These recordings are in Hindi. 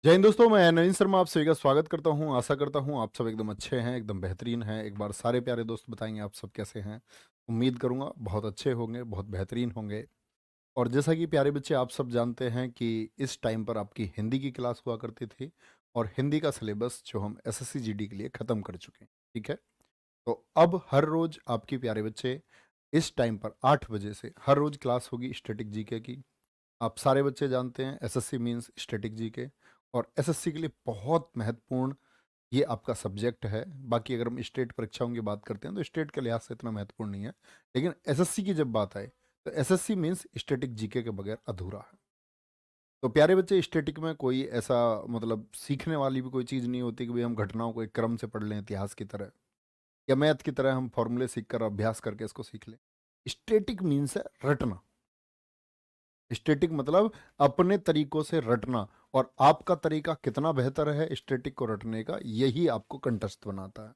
जय हिंद दोस्तों, मैं नवीन शर्मा आप सभी का स्वागत करता हूं। आशा करता हूं आप सब एकदम अच्छे हैं, एकदम बेहतरीन हैं। एक बार सारे प्यारे दोस्त बताएंगे आप सब कैसे हैं। उम्मीद करूंगा बहुत अच्छे होंगे, बहुत बेहतरीन होंगे। और जैसा कि प्यारे बच्चे आप सब जानते हैं कि इस टाइम पर आपकी हिंदी की क्लास हुआ करती थी और हिंदी का सिलेबस जो हम एसएससी जीडी के लिए ख़त्म कर चुके हैं। ठीक है, तो अब हर रोज़ आपके प्यारे बच्चे इस टाइम पर 8 बजे से हर रोज़ क्लास होगी स्टैटिक जीके की। आप सारे बच्चे जानते हैं एसएससी मींस स्टैटिक जीके, और एसएससी के लिए बहुत महत्वपूर्ण ये आपका सब्जेक्ट है। बाकी अगर हम स्टेट परीक्षाओं की बात करते हैं तो स्टेट के लिहाज से इतना महत्वपूर्ण नहीं है, लेकिन एसएससी की जब बात आए तो एसएससी मींस स्टैटिक जीके के बगैर अधूरा है। तो प्यारे बच्चे, स्टैटिक में कोई ऐसा मतलब सीखने वाली भी कोई चीज़ नहीं होती कि भाई हम घटनाओं को एक क्रम से पढ़ लें इतिहास की तरह, या मैथ की तरह हम फॉर्मूले सीख कर अभ्यास करके इसको सीख लें। स्टैटिक मीन्स है रटना। स्टैटिक मतलब अपने तरीकों से रटना, और आपका तरीका कितना बेहतर है स्टैटिक को रटने का, यही आपको कंटस्ट बनाता है।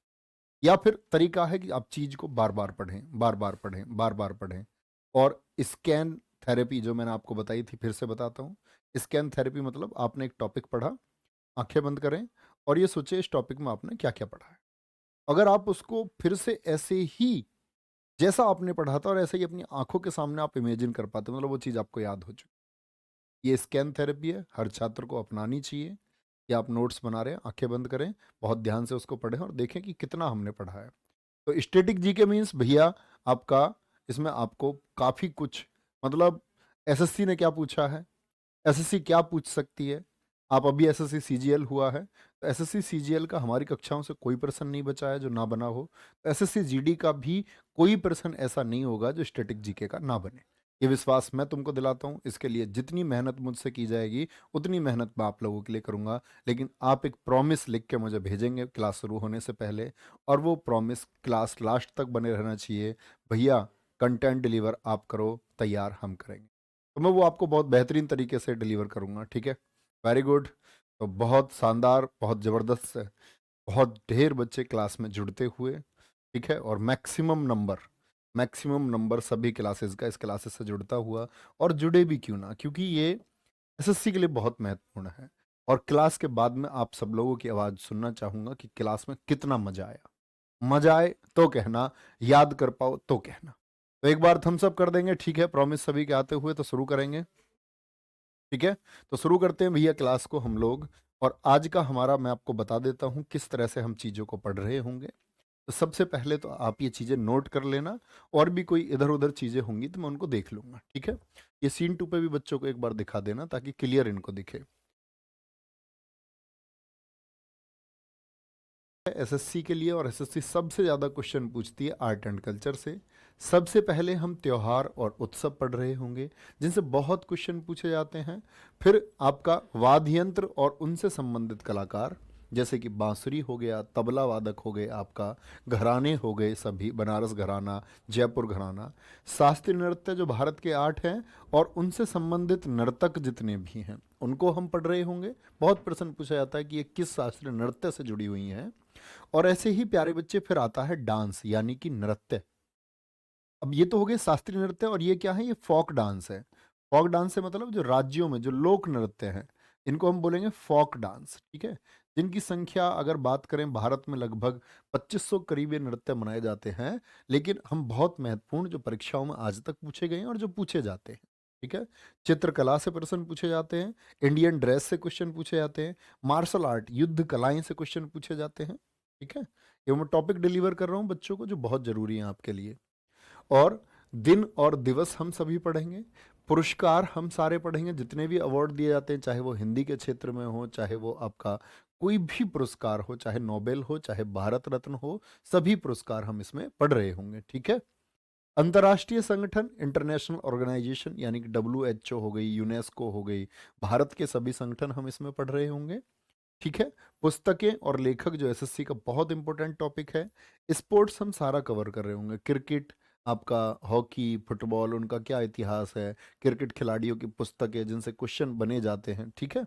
या फिर तरीका है कि आप चीज को बार बार पढ़ें, बार बार पढ़ें, बार बार पढ़ें। और स्कैन थेरेपी जो मैंने आपको बताई थी, फिर से बताता हूँ। स्कैन थेरेपी मतलब आपने एक टॉपिक पढ़ा, आंखें बंद करें और ये सोचे इस टॉपिक में आपने क्या क्या पढ़ा है। अगर आप उसको फिर से ऐसे ही जैसा आपने पढ़ा था और ऐसे ही अपनी आंखों के सामने आप इमेजिन कर पाते, मतलब वो चीज़ आपको याद हो चुकी। ये स्कैन थेरेपी है, हर छात्र को अपनानी चाहिए। कि आप नोट्स बना रहे हैं, आंखें बंद करें, बहुत ध्यान से उसको पढ़ें और देखें कि कितना हमने पढ़ा है। तो स्टैटिक जीके मीन्स भैया आपका, इसमें आपको काफ़ी कुछ, मतलब एसएससी ने क्या पूछा है, एसएससी क्या पूछ सकती है। आप अभी एसएससी सीजीएल हुआ है, तो एसएससी सीजीएल का हमारी कक्षाओं से कोई प्रश्न नहीं बचा है जो ना बना हो। तो एसएससी जीडी का भी कोई प्रश्न ऐसा नहीं होगा जो स्टैटिक जीके का ना बने। ये विश्वास मैं तुमको दिलाता हूँ। इसके लिए जितनी मेहनत मुझसे की जाएगी उतनी मेहनत मैं आप लोगों के लिए करूँगा। लेकिन आप एक प्रॉमिस लिख के मुझे भेजेंगे क्लास शुरू होने से पहले, और वो प्रॉमिस क्लास लास्ट तक बने रहना चाहिए। भैया कंटेंट डिलीवर आप करो, तैयार हम करेंगे। तो मैं वो आपको बहुत बेहतरीन तरीके से डिलीवर करूँगा। ठीक है, वेरी गुड। तो बहुत शानदार, बहुत ज़बरदस्त, बहुत ढेर बच्चे क्लास में जुड़ते हुए। ठीक है, और मैक्सिमम नंबर सभी क्लासेस का इस क्लासेस से जुड़ता हुआ, और जुड़े भी क्यों ना, क्योंकि ये एसएससी के लिए बहुत महत्वपूर्ण है। और क्लास के बाद में आप सब लोगों की आवाज़ सुनना चाहूँगा कि क्लास में कितना मज़ा आया। मज़ा आए तो कहना, याद कर पाओ तो कहना। तो एक बार थम्स अप कर देंगे, ठीक है, प्रॉमिस सभी के आते हुए। तो शुरू करेंगे, ठीक है। तो शुरू करते हैं भैया क्लास को हम लोग। और आज का हमारा मैं आपको बता देता हूँ किस तरह से हम चीज़ों को पढ़ रहे होंगे। तो सबसे पहले तो आप ये चीज़ें नोट कर लेना, और भी कोई इधर उधर चीज़ें होंगी तो मैं उनको देख लूंगा। ठीक है, ये सीन 2 पे भी बच्चों को एक बार दिखा देना ताकि क्लियर इनको दिखे। एसएससी के लिए, और एसएससी सबसे ज़्यादा क्वेश्चन पूछती है आर्ट एंड कल्चर से। सबसे पहले हम त्योहार और उत्सव पढ़ रहे होंगे जिनसे बहुत क्वेश्चन पूछे जाते हैं। फिर आपका वाद्य यंत्र और उनसे संबंधित कलाकार, जैसे कि बांसुरी हो गया, तबला वादक हो गए, आपका घराने हो गए सभी, बनारस घराना, जयपुर घराना। शास्त्रीय नृत्य जो भारत के 8 हैं, और उनसे संबंधित नर्तक जितने भी हैं उनको हम पढ़ रहे होंगे। बहुत प्रश्न पूछा जाता है कि ये किस शास्त्रीय नृत्य से जुड़ी हुई हैं। और ऐसे ही प्यारे बच्चे फिर आता है डांस यानी कि नृत्य। अब ये तो हो गए शास्त्रीय नृत्य, और ये क्या है, ये फोक डांस है। फोक डांस से मतलब जो राज्यों में जो लोक नृत्य हैं, इनको हम बोलेंगे फोक डांस। ठीक है, जिनकी संख्या अगर बात करें भारत में लगभग 2500 करीब ये नृत्य मनाए जाते हैं। लेकिन हम बहुत महत्वपूर्ण जो परीक्षाओं में आज तक पूछे गए हैं और जो पूछे जाते हैं, ठीक है, चित्रकला से प्रश्न पूछे जाते हैं, इंडियन ड्रेस से क्वेश्चन पूछे जाते हैं, मार्शल आर्ट युद्ध कलाएं से क्वेश्चन पूछे जाते हैं। ठीक है, ये मैं टॉपिक डिलीवर कर रहा हूँ बच्चों को जो बहुत जरूरी है आपके लिए। और दिन और दिवस हम सभी पढ़ेंगे, पुरस्कार हम सारे पढ़ेंगे, जितने भी अवार्ड दिए जाते हैं, चाहे वो हिंदी के क्षेत्र में हो, चाहे वो आपका कोई भी पुरस्कार हो, चाहे नोबेल हो, चाहे भारत रत्न हो, सभी पुरस्कार हम इसमें पढ़ रहे होंगे। ठीक है, अंतर्राष्ट्रीय संगठन, इंटरनेशनल ऑर्गेनाइजेशन यानी कि WHO हो गई, यूनेस्को हो गई, भारत के सभी संगठन हम इसमें पढ़ रहे होंगे। ठीक है, पुस्तकें और लेखक जो एसएससी का बहुत इंपॉर्टेंट टॉपिक है। स्पोर्ट्स हम सारा कवर कर रहे होंगे, क्रिकेट, आपका हॉकी, फुटबॉल, उनका क्या इतिहास है, क्रिकेट खिलाड़ियों की पुस्तकें जिनसे क्वेश्चन बने जाते हैं। ठीक है,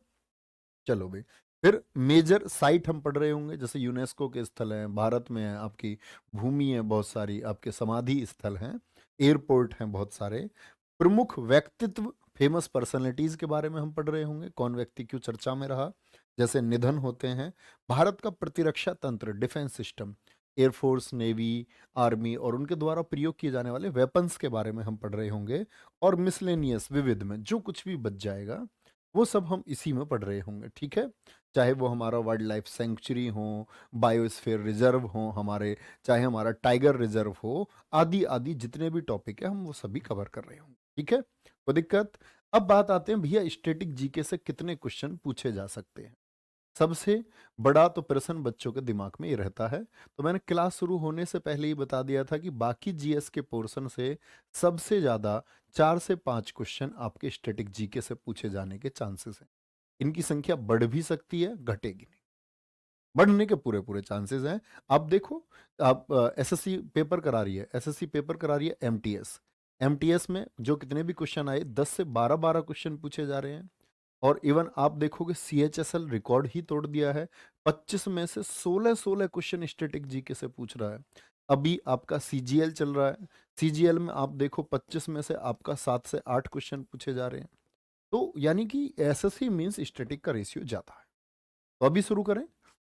चलो भाई। फिर मेजर साइट हम पढ़ रहे होंगे, जैसे यूनेस्को के स्थल हैं, भारत में है आपकी भूमि है बहुत सारी, आपके समाधि स्थल हैं, एयरपोर्ट हैं बहुत सारे। प्रमुख व्यक्तित्व, फेमस पर्सनालिटीज के बारे में हम पढ़ रहे होंगे, कौन व्यक्ति क्यों चर्चा में रहा। जैसे निधन होते हैं, भारत का प्रतिरक्षा तंत्र, defence system, air force, navy, army और उनके द्वारा प्रयोग किए जाने वाले वेपन्स के बारे में हम पढ़ रहे होंगे। और मिसलेनियस, विविध में जो कुछ भी बच जाएगा वो सब हम इसी में पढ़ रहे होंगे, ठीक है। चाहे वो हमारा वाइल्ड लाइफ सेंचुरी हो, बायोस्फीयर रिजर्व हो हमारे, चाहे हमारा टाइगर रिजर्व हो, आदि आदि जितने भी टॉपिक है हम वो सभी कवर कर रहे होंगे, ठीक है, कोई दिक्कत। अब बात आते हैं भैया स्टैटिक जीके से कितने क्वेश्चन पूछे जा सकते हैं। सबसे बड़ा तो प्रश्न बच्चों के दिमाग में ये रहता है, तो मैंने क्लास शुरू होने से पहले ही बता दिया था कि बाकी जीएस के पोर्शन से सबसे ज्यादा 4 से 5 क्वेश्चन आपके स्टैटिक जीके से पूछे जाने के चांसेस हैं। इनकी संख्या बढ़ भी सकती है, घटेगी नहीं, बढ़ने के पूरे पूरे चांसेस हैं। आप देखो, आप एसएससी पेपर करा रही है, एसएससी पेपर करा रही है एमटीएस, एमटीएस में जो कितने भी क्वेश्चन आए 10 से 12 क्वेश्चन पूछे जा रहे हैं। और इवन आप देखोगे सीएचएसएल रिकॉर्ड ही तोड़ दिया है, 25 में से 16 क्वेश्चन स्टैटिक जीके से पूछ रहा है। अभी आपका सीजीएल चल रहा है, सीजीएल में आप देखो 25 में से आपका 7 से 8 क्वेश्चन पूछे जा रहे हैं। तो यानी कि एसएससी मींस स्टैटिक का रेशियो ज्यादा है। तो अभी शुरू करें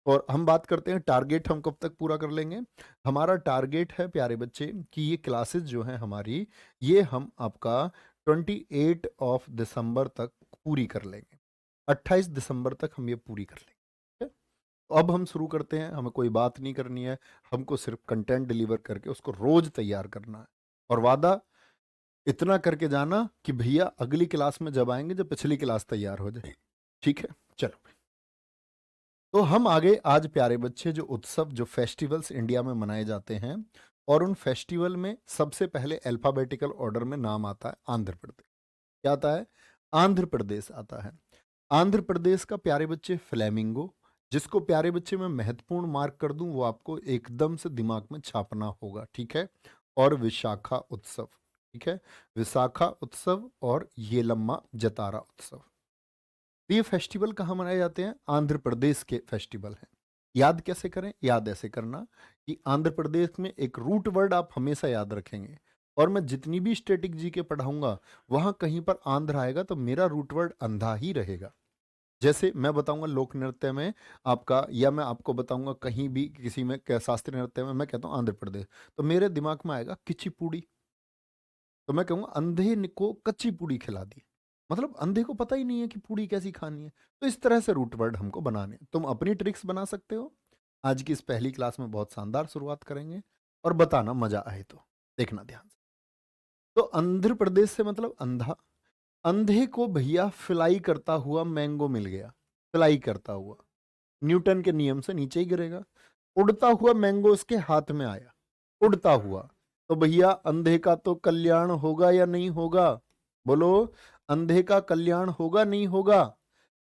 और हम बात करते हैं टारगेट हम कब तक पूरा कर लेंगे। हमारा टारगेट है प्यारे बच्चे कि ये क्लासेस जो हैं हमारी, ये हम आपका 28 दिसंबर तक पूरी कर लेंगे, 28 दिसंबर तक हम ये पूरी कर लेंगे, ठीक है? तो अब हम शुरू करते हैं, हमें कोई बात नहीं करनी है, हमको सिर्फ कंटेंट डिलीवर करके उसको रोज तैयार करना है। और वादा इतना करके जाना कि भैया अगली क्लास में जब आएंगे जब पिछली क्लास तैयार हो जाए, ठीक है। चलो, तो हम आगे आज प्यारे बच्चे जो उत्सव, जो फेस्टिवल्स इंडिया में मनाए जाते हैं, और उन फेस्टिवल में सबसे पहले अल्फाबेटिकल ऑर्डर में नाम आता है आंध्र प्रदेश। क्या आता है? आंध्र प्रदेश आता है। आंध्र प्रदेश का प्यारे बच्चे फ्लेमिंगो, जिसको प्यारे बच्चे मैं महत्वपूर्ण मार्क कर दूं, वो आपको एकदम से दिमाग में छापना होगा, ठीक है। और विशाखा उत्सव, ठीक है, विशाखा उत्सव और येलम्मा जतारा उत्सव। तो ये फेस्टिवल कहाँ मनाए जाते हैं? आंध्र प्रदेश के फेस्टिवल हैं। याद कैसे करें? याद ऐसे करना कि आंध्र प्रदेश में एक रूट वर्ड आप हमेशा याद रखेंगे, और मैं जितनी भी स्टैटिक जी के पढ़ाऊंगा वहां कहीं पर आंध्र आएगा तो मेरा रूट वर्ड अंधा ही रहेगा। जैसे मैं बताऊंगा लोक नृत्य में आपका, या मैं आपको बताऊंगा कहीं भी किसी में शास्त्रीय नृत्य में, मैं कहता हूँ आंध्र प्रदेश, तो मेरे दिमाग में आएगा किचिपूड़ी, तो मैं कहूँगा अंधे को कच्ची पूड़ी खिला दी, मतलब अंधे को पता ही नहीं है कि पूड़ी कैसी खानी है। तो इस तरह से रूट वर्ड हमको बनाने हैं। तुम अपनी ट्रिक्स बना सकते हो। आज की इस पहली क्लास में बहुत शानदार शुरुआत करेंगे, और बताना मजा आए तो, देखना ध्यान से। तो आंध्र प्रदेश से मतलब अंधा, अंधे को भैया फ्लाई करता हुआ मैंगो मिल गया, फ्लाई करता हुआ, न्यूटन के नियम से नीचे ही गिरेगा। उड़ता हुआ मैंगो उसके हाथ में आया, उड़ता हुआ, तो भैया अंधे का तो कल्याण होगा या नहीं होगा? बोलो, अंधे का कल्याण होगा नहीं होगा?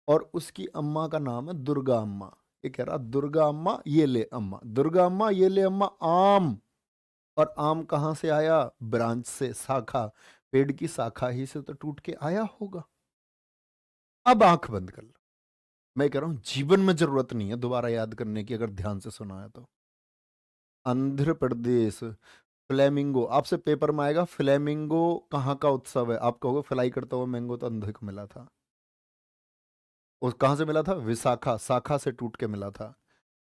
और उसकी अम्मा का नाम है दुर्गा अम्मा। ये कह रहा दुर्गा अम्मा ये ले अम्मा, दुर्गा अम्मा ये ले अम्मा आम। और आम कहां से आया? ब्रांच से, शाखा, पेड़ की शाखा ही से तो टूट के आया होगा। अब आंख बंद कर लो, मैं कह रहा हूं जीवन में जरूरत नहीं है दोबारा याद करने की, अगर ध्यान से सुना है तो। आंध्र प्रदेश, फ्लेमिंगो, आपसे पेपर में आएगा फ्लेमिंगो कहाँ का उत्सव है, आप कहोगे फ्लाई करता हुआ मैंगो तो अंधे को मिला था। उस कहाँ से मिला था? विशाखा, शाखा से टूट के मिला था।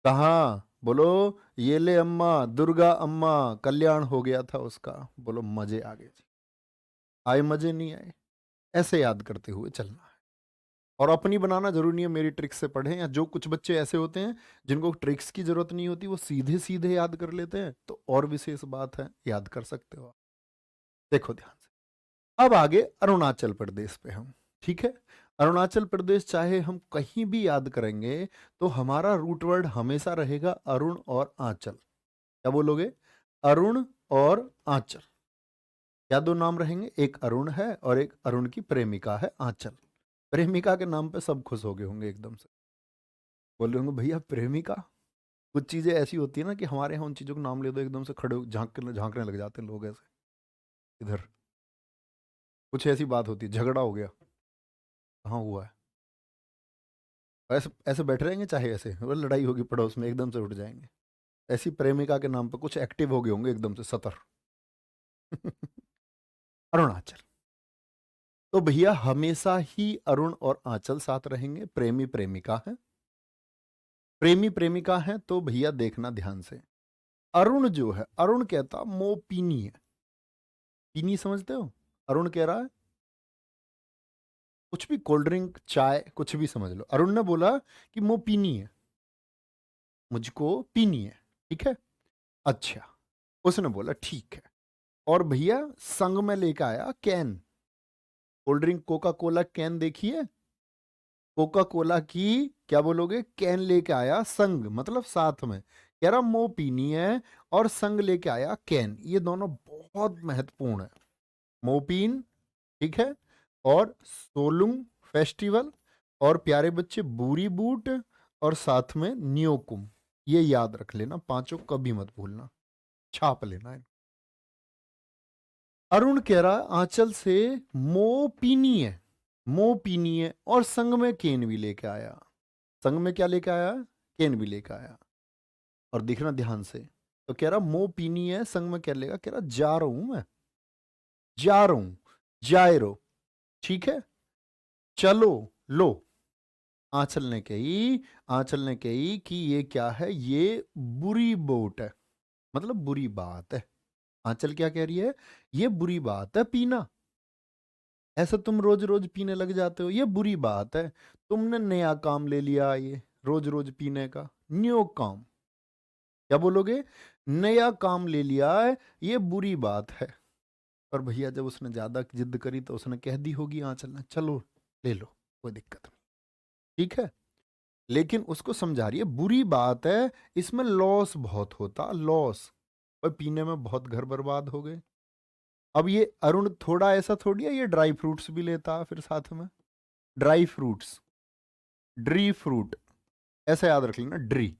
कहाँ? बोलो, ये ले अम्मा, दुर्गा अम्मा, कल्याण हो गया था उसका। बोलो मजे आ गए जी। आए मजे नहीं आए? ऐसे याद करते हुए चलना है, और अपनी बनाना जरूरी नहीं है मेरी ट्रिक्स से पढ़ें, या जो कुछ बच्चे ऐसे होते हैं जिनको ट्रिक्स की जरूरत नहीं होती वो सीधे सीधे याद कर लेते हैं, तो और विशेष बात है, याद कर सकते हो आप। देखो ध्यान से, अब आगे अरुणाचल प्रदेश पे हम, ठीक है। अरुणाचल प्रदेश चाहे हम कहीं भी याद करेंगे तो हमारा रूट वर्ड हमेशा रहेगा अरुण और आंचल। क्या बोलोगे? अरुण और आंचल। क्या दो नाम रहेंगे? एक अरुण है और एक अरुण की प्रेमिका है आंचल। प्रेमिका के नाम पे सब खुश हो गए होंगे एकदम से, बोल रहे होंगे भैया प्रेमिका। कुछ चीजें ऐसी होती है ना कि हमारे यहाँ उन चीजों को नाम ले दो एकदम से खड़े झांकने लग जाते हैं लोग ऐसे, इधर कुछ ऐसी बात होती है, झगड़ा हो गया, कहाँ हुआ है, ऐसे ऐसे बैठे रहेंगे, चाहे ऐसे वो लड़ाई होगी पड़ोस में एकदम से उठ जाएंगे। ऐसी प्रेमिका के नाम पर कुछ एक्टिव हो गए होंगे एकदम से सतर। अरुणाचल, तो भैया हमेशा ही अरुण और आंचल साथ रहेंगे, प्रेमी प्रेमिका है। प्रेमी प्रेमिका है तो भैया देखना ध्यान से। अरुण जो है, अरुण कहता मो पीनी है। पीनी समझते हो? अरुण कह रहा है कुछ भी, कोल्ड ड्रिंक, चाय, कुछ भी समझ लो। अरुण ने बोला कि मो पीनी है, मुझको पीनी है, ठीक है। अच्छा, उसने बोला ठीक है। और भैया संग में लेकर आया can, cold drink Coca Cola can देखिए, कोका कोला की क्या बोलोगे, कैन लेके आया संग, मतलब साथ में। कह रहा मो पीनी है और संग लेके आया कैन, ये दोनों बहुत महत्वपूर्ण है। मोपीन, ठीक है, और सोलुंग फेस्टिवल, और प्यारे बच्चे बुरी बूट, और साथ में न्योकुम। ये याद रख लेना, पांचों कभी मत भूलना, छाप लेना है। अरुण कह रहा आंचल से मो पीनी है, मो पीनी है, और संग में केन भी लेके आया। संग में क्या लेके आया? केन भी लेके आया। और देखना ध्यान से, तो कह रहा मो पीनी है, संग में क्या लेगा, कह रहा जा रहा हूं मैं, जा रहा हूं, जाए रो, ठीक है, चलो लो। आंचल ने कही कि ये क्या है, ये बुरी बोट है, मतलब बुरी बात है। आंचल क्या कह रही है, ये बुरी बात है पीना, ऐसा तुम रोज रोज पीने लग जाते हो, ये बुरी बात है। तुमने नया काम ले लिया ये रोज रोज पीने का, न्यू काम, क्या बोलोगे, नया काम ले लिया है, ये बुरी बात है। और भैया जब उसने ज्यादा जिद करी तो उसने कह दी होगी आंचल ने, चलो ले लो, कोई दिक्कत नहीं, ठीक है। लेकिन उसको समझा रही है बुरी बात है, इसमें लॉस बहुत होता, लॉस, और पीने में बहुत घर बर्बाद हो गए। अब ये अरुण थोड़ा ऐसा थोड़ी है, ये ड्राई फ्रूट्स भी लेता फिर साथ में, ड्राई फ्रूट्स, ड्री फ्रूट, ऐसा याद रख लेना, ड्री।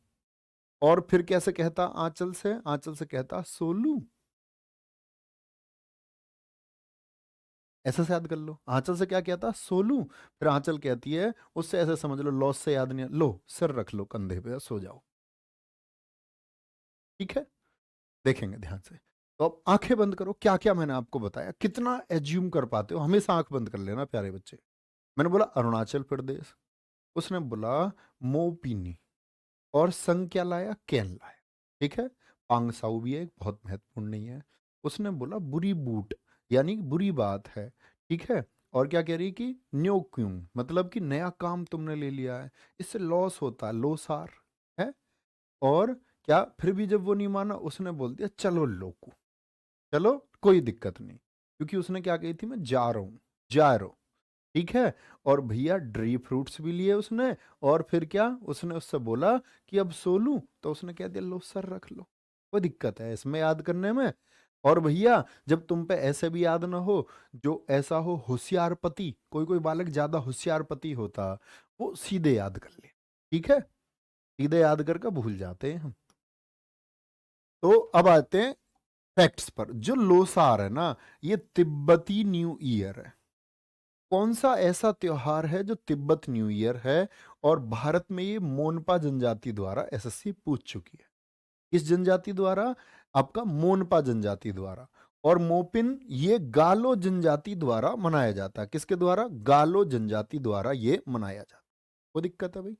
और फिर कैसे कहता आंचल से कहता सोलू, ऐसा से याद कर लो। आंचल से क्या कहता, सोलू, फिर आंचल कहती है उससे, ऐसे समझ लो, लॉस से याद नहीं, लो सिर रख लो कंधे पे, सो जाओ, ठीक है। देखेंगे ध्यान से। तो अब आंखें बंद करो, क्या क्या मैंने आपको बताया, कितना एज्यूम कर पाते हो, हमेशा आंख बंद कर लेना प्यारे बच्चे। मैंने बोला अरुणाचल प्रदेश, उसने बोला मोपीनी, और संग क्या लाया, कैन लाया, ठीक है। पांगसाऊ भी है, एक बहुत महत्वपूर्ण नहीं है। उसने बोला बुरी बूट, यानी बुरी बात है, ठीक है। और क्या कह रही कि न्यो क्यों, मतलब कि नया काम तुमने ले लिया है, इससे लॉस होता है, लोसार है। और क्या, फिर भी जब वो नहीं माना, उसने बोल दिया चलो लोकू, चलो कोई दिक्कत नहीं, क्योंकि उसने क्या कही थी, मैं जा रहा हूं, जा रहा हूं, ठीक है। और भैया ड्री फ्रूट्स भी लिए उसने, और फिर क्या, उसने उससे बोला कि अब सो लूं, तो उसने कह दिया लो सर रख लो, कोई दिक्कत है इसमें याद करने में। और भैया जब तुम पे ऐसे भी याद ना हो, जो ऐसा हो होशियार पति, कोई कोई बालक ज्यादा होशियार पति होता, वो सीधे याद कर ले, ठीक है, सीधे याद करके भूल जाते हैं हम। तो अब आते हैं फैक्ट्स पर। जो लोसार है ना, ये तिब्बती न्यू ईयर है। कौन सा ऐसा त्योहार है जो तिब्बत न्यू ईयर है, और भारत में ये मोनपा जनजाति द्वारा एसएससी पूछ चुकी है। किस जनजाति द्वारा? आपका मोनपा जनजाति द्वारा। और मोपिन ये गालो जनजाति द्वारा मनाया जाता है। किसके द्वारा? गालो जनजाति द्वारा ये मनाया जाता है। कोई दिक्कत है भाई?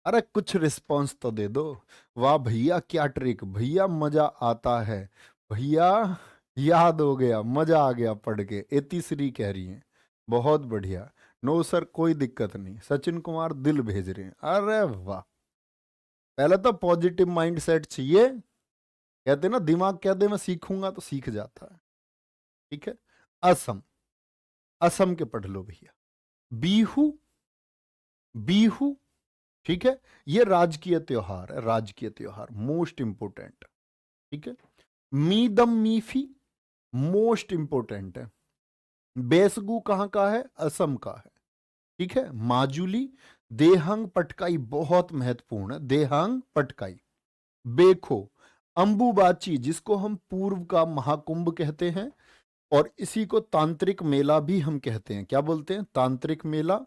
अरे कुछ रिस्पॉन्स तो दे दो। वाह भैया क्या ट्रिक, भैया मजा आता है, भैया याद हो गया, मजा आ गया पढ़ के, एतिश्री कह रही हैं, बहुत बढ़िया। नो सर कोई दिक्कत नहीं, सचिन कुमार दिल भेज रहे हैं, अरे वाह। पहले तो पॉजिटिव माइंड सेट चाहिए, कहते ना दिमाग कह दे मैं सीखूंगा तो सीख जाता है, ठीक है। असम, असम के पढ़ लो भैया। बीहू, बीहू, ठीक है, ये राजकीय त्योहार है, राजकीय त्योहार, मोस्ट इंपोर्टेंट, ठीक है। मीदम मीफी मोस्ट इंपोर्टेंट है। बेसगु कहां का है? असम का है, ठीक है। माजुली, देहंग पटकाई बहुत महत्वपूर्ण है, देहंग पटकाई। बेखो, अंबुबाची जिसको हम पूर्व का महाकुंभ कहते हैं, और इसी को तांत्रिक मेला भी हम कहते हैं, क्या बोलते हैं? तांत्रिक मेला,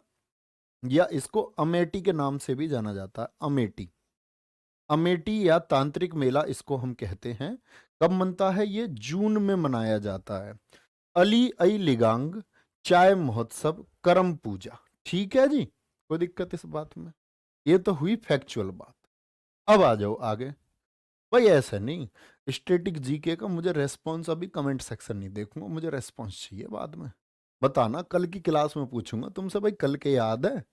या इसको अमेठी के नाम से भी जाना जाता है, अमेठी, अमेठी या तांत्रिक मेला इसको हम कहते हैं। कब मनता है ये? जून में मनाया जाता है। अली आई लिगांग, चाय महोत्सव, करम पूजा, ठीक है जी, कोई दिक्कत इस बात में? ये तो हुई फैक्चुअल बात। अब आ जाओ आगे। भाई ऐसा नहीं, स्टैटिक जीके का मुझे रेस्पॉन्स अभी कमेंट सेक्शन नहीं देखूंगा, मुझे रेस्पॉन्स चाहिए बाद में। बताना, कल की क्लास में पूछूंगा तुमसे, भाई कल के याद है?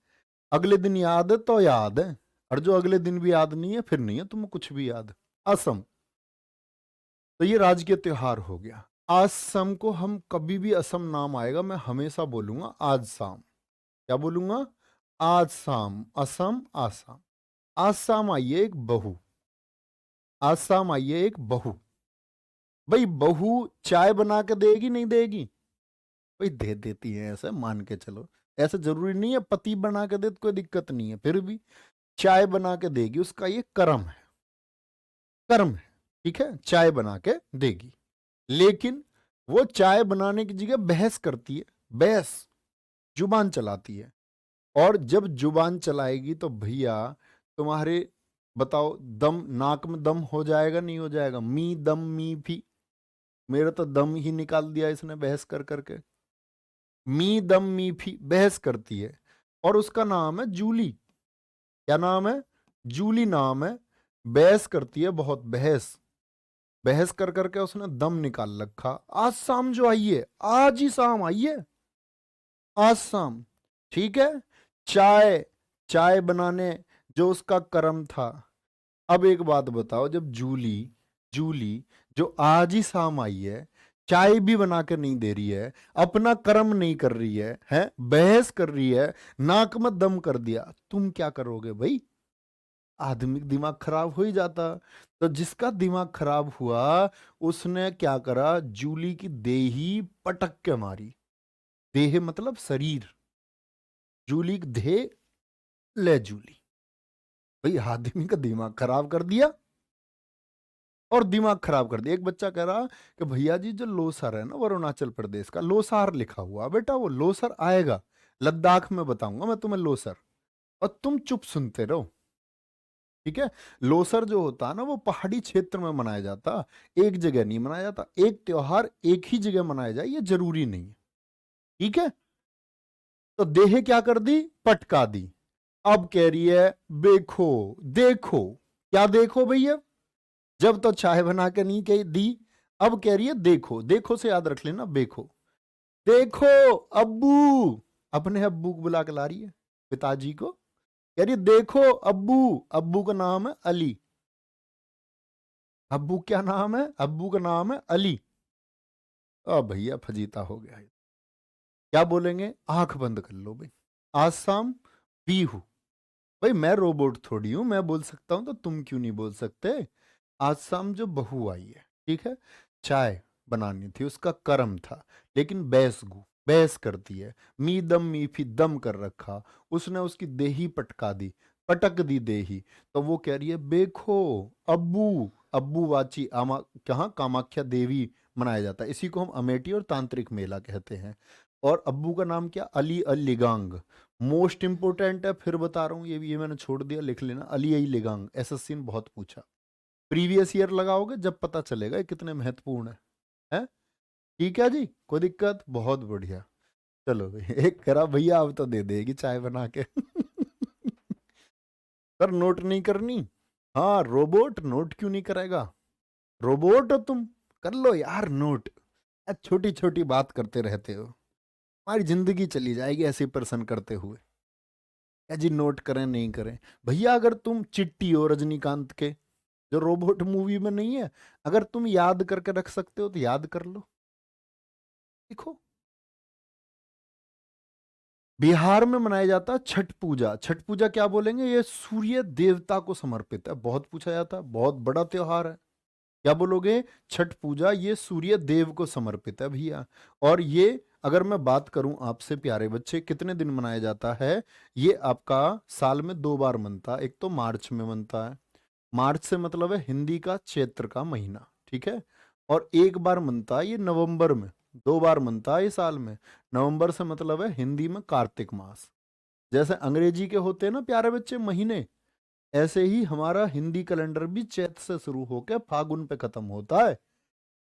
अगले दिन याद है तो याद है, और जो अगले दिन भी याद नहीं है फिर नहीं है तुम्हें कुछ भी याद। असम, तो ये राजकीय त्योहार हो गया। असम को हम कभी भी असम नाम आएगा मैं हमेशा बोलूंगा आज शाम। क्या बोलूंगा? आज शाम। असम, आसाम। आसाम आइए एक बहू, आसाम आइए एक बहू। भाई बहू चाय बना के देगी नहीं देगी? भाई दे देती है, ऐसा मान के चलो। ऐसा जरूरी नहीं है पति बना के दे तो कोई दिक्कत नहीं है, फिर भी चाय बना के देगी, उसका ये कर्म है, कर्म है। ठीक है, चाय बना के देगी। लेकिन वो चाय बनाने की जगह बहस करती है, बहस, जुबान चलाती है। और जब जुबान चलाएगी तो भैया तुम्हारे, बताओ, दम, नाक में दम हो जाएगा नहीं हो जाएगा? मी दम मी भी, मेरा तो दम ही निकाल दिया इसने बहस कर करके। मी दम मी भी बहस करती है, और उसका नाम है जूली। क्या नाम है? जूली नाम है। बहस करती है बहुत, बहस, बहस कर करके उसने दम निकाल रखा। आज शाम जो आइए, आज ही शाम आइए, आज शाम। ठीक है, चाय, चाय बनाने जो उसका कर्म था। अब एक बात बताओ, जब जूली, जूली जो आज ही शाम आई है, चाय भी बना कर नहीं दे रही है, अपना कर्म नहीं कर रही है बहस कर रही है, नाक में दम कर दिया, तुम क्या करोगे भाई? आदमी का दिमाग खराब हो ही जाता। तो जिसका दिमाग खराब हुआ उसने क्या करा, जूली की देही पटक के मारी। देह मतलब शरीर, जूली की देह, ले जूली। भाई आदमी का दिमाग खराब कर दिया, और दिमाग खराब कर दिया। एक बच्चा कह रहा कि भैया जी जो लोसर है ना, वो अरुणाचल प्रदेश का लोसार लिखा हुआ, बेटा वो लोसर आएगा लद्दाख में, बताऊंगा मैं तुम्हें लोसर, और तुम चुप सुनते रहो। ठीक है, लोसर जो होता है ना वो पहाड़ी क्षेत्र में मनाया जाता, एक जगह नहीं मनाया जाता। एक त्योहार एक ही जगह मनाया जाए ये जरूरी नहीं है। ठीक है, तो देह क्या कर दी, पटका दी। अब कह रही है देखो, देखो, क्या देखो भैया? जब तो चाय बना के नहीं कही दी, अब कह रही है देखो। देखो से याद रख लेना, देखो, देखो अब्बू, अपने अब्बू को बुला के ला रही है, पिताजी को कह रही है देखो अब्बू। अब्बू का नाम है अली। अब्बू क्या नाम है? अब्बू का नाम है अली। अब भैया फजीता हो गया है। क्या बोलेंगे? आंख बंद कर लो भाई, आसाम बीहू। भाई मैं रोबोट थोड़ी हूं, मैं बोल सकता हूं तो तुम क्यों नहीं बोल सकते? आज शाम जो बहू आई है, ठीक है, चाय बनानी थी, उसका कर्म था, लेकिन बहस करती है, मी दम मी फी दम कर रखा, उसने उसकी देही पटका दी, पटक दी देही। तो वो कह रही है देखो अब्बू। अब्बू वाची आमा, कहाँ कामाख्या देवी मनाया जाता है, इसी को हम अमेठी और तांत्रिक मेला कहते हैं। और अब्बू का नाम क्या? अली अल लिगांग। मोस्ट इंपोर्टेंट है, फिर बता रहा हूँ, ये मैंने छोड़ दिया, लिख लेना, अली अल लिगांग। एसएससी ने बहुत पूछा, प्रीवियस ईयर लगाओगे जब पता चलेगा ये कितने महत्वपूर्ण है? ठीक है जी, कोई दिक्कत? बहुत बढ़िया। चलो भाई, एक करा भैया, अब तो दे देगी चाय बना के। सर नोट नहीं करनी? हाँ, रोबोट नोट क्यों नहीं करेगा? रोबोट हो तुम, कर लो यार नोट। छोटी छोटी बात करते रहते हो, हमारी जिंदगी चली जाएगी ऐसे प्रश्न करते हुए। क्या जी नोट करें नहीं करें? भैया अगर तुम चिट्टी हो रजनीकांत के, जो रोबोट मूवी में नहीं है, अगर तुम याद करके रख सकते हो तो याद कर लो। देखो, बिहार में मनाया जाता है छठ पूजा। छठ पूजा क्या बोलेंगे? ये सूर्य देवता को समर्पित है, बहुत पूछा जाता है, बहुत बड़ा त्योहार है। क्या बोलोगे? छठ पूजा ये सूर्य देव को समर्पित है भैया। और ये अगर मैं बात करूं आपसे प्यारे बच्चे, कितने दिन मनाया जाता है? ये आपका साल में 2 बार मनता है। एक तो मार्च में मनता है, मार्च से मतलब है हिंदी का चैत्र का महीना, ठीक है। और एक बार मनता है ये नवंबर में। 2 बार मनता है ये साल में। नवंबर से मतलब है हिंदी में कार्तिक मास। जैसे अंग्रेजी के होते हैं ना प्यारे बच्चे महीने, ऐसे ही हमारा हिंदी कैलेंडर भी चैत्र से शुरू होकर फागुन पे खत्म होता है।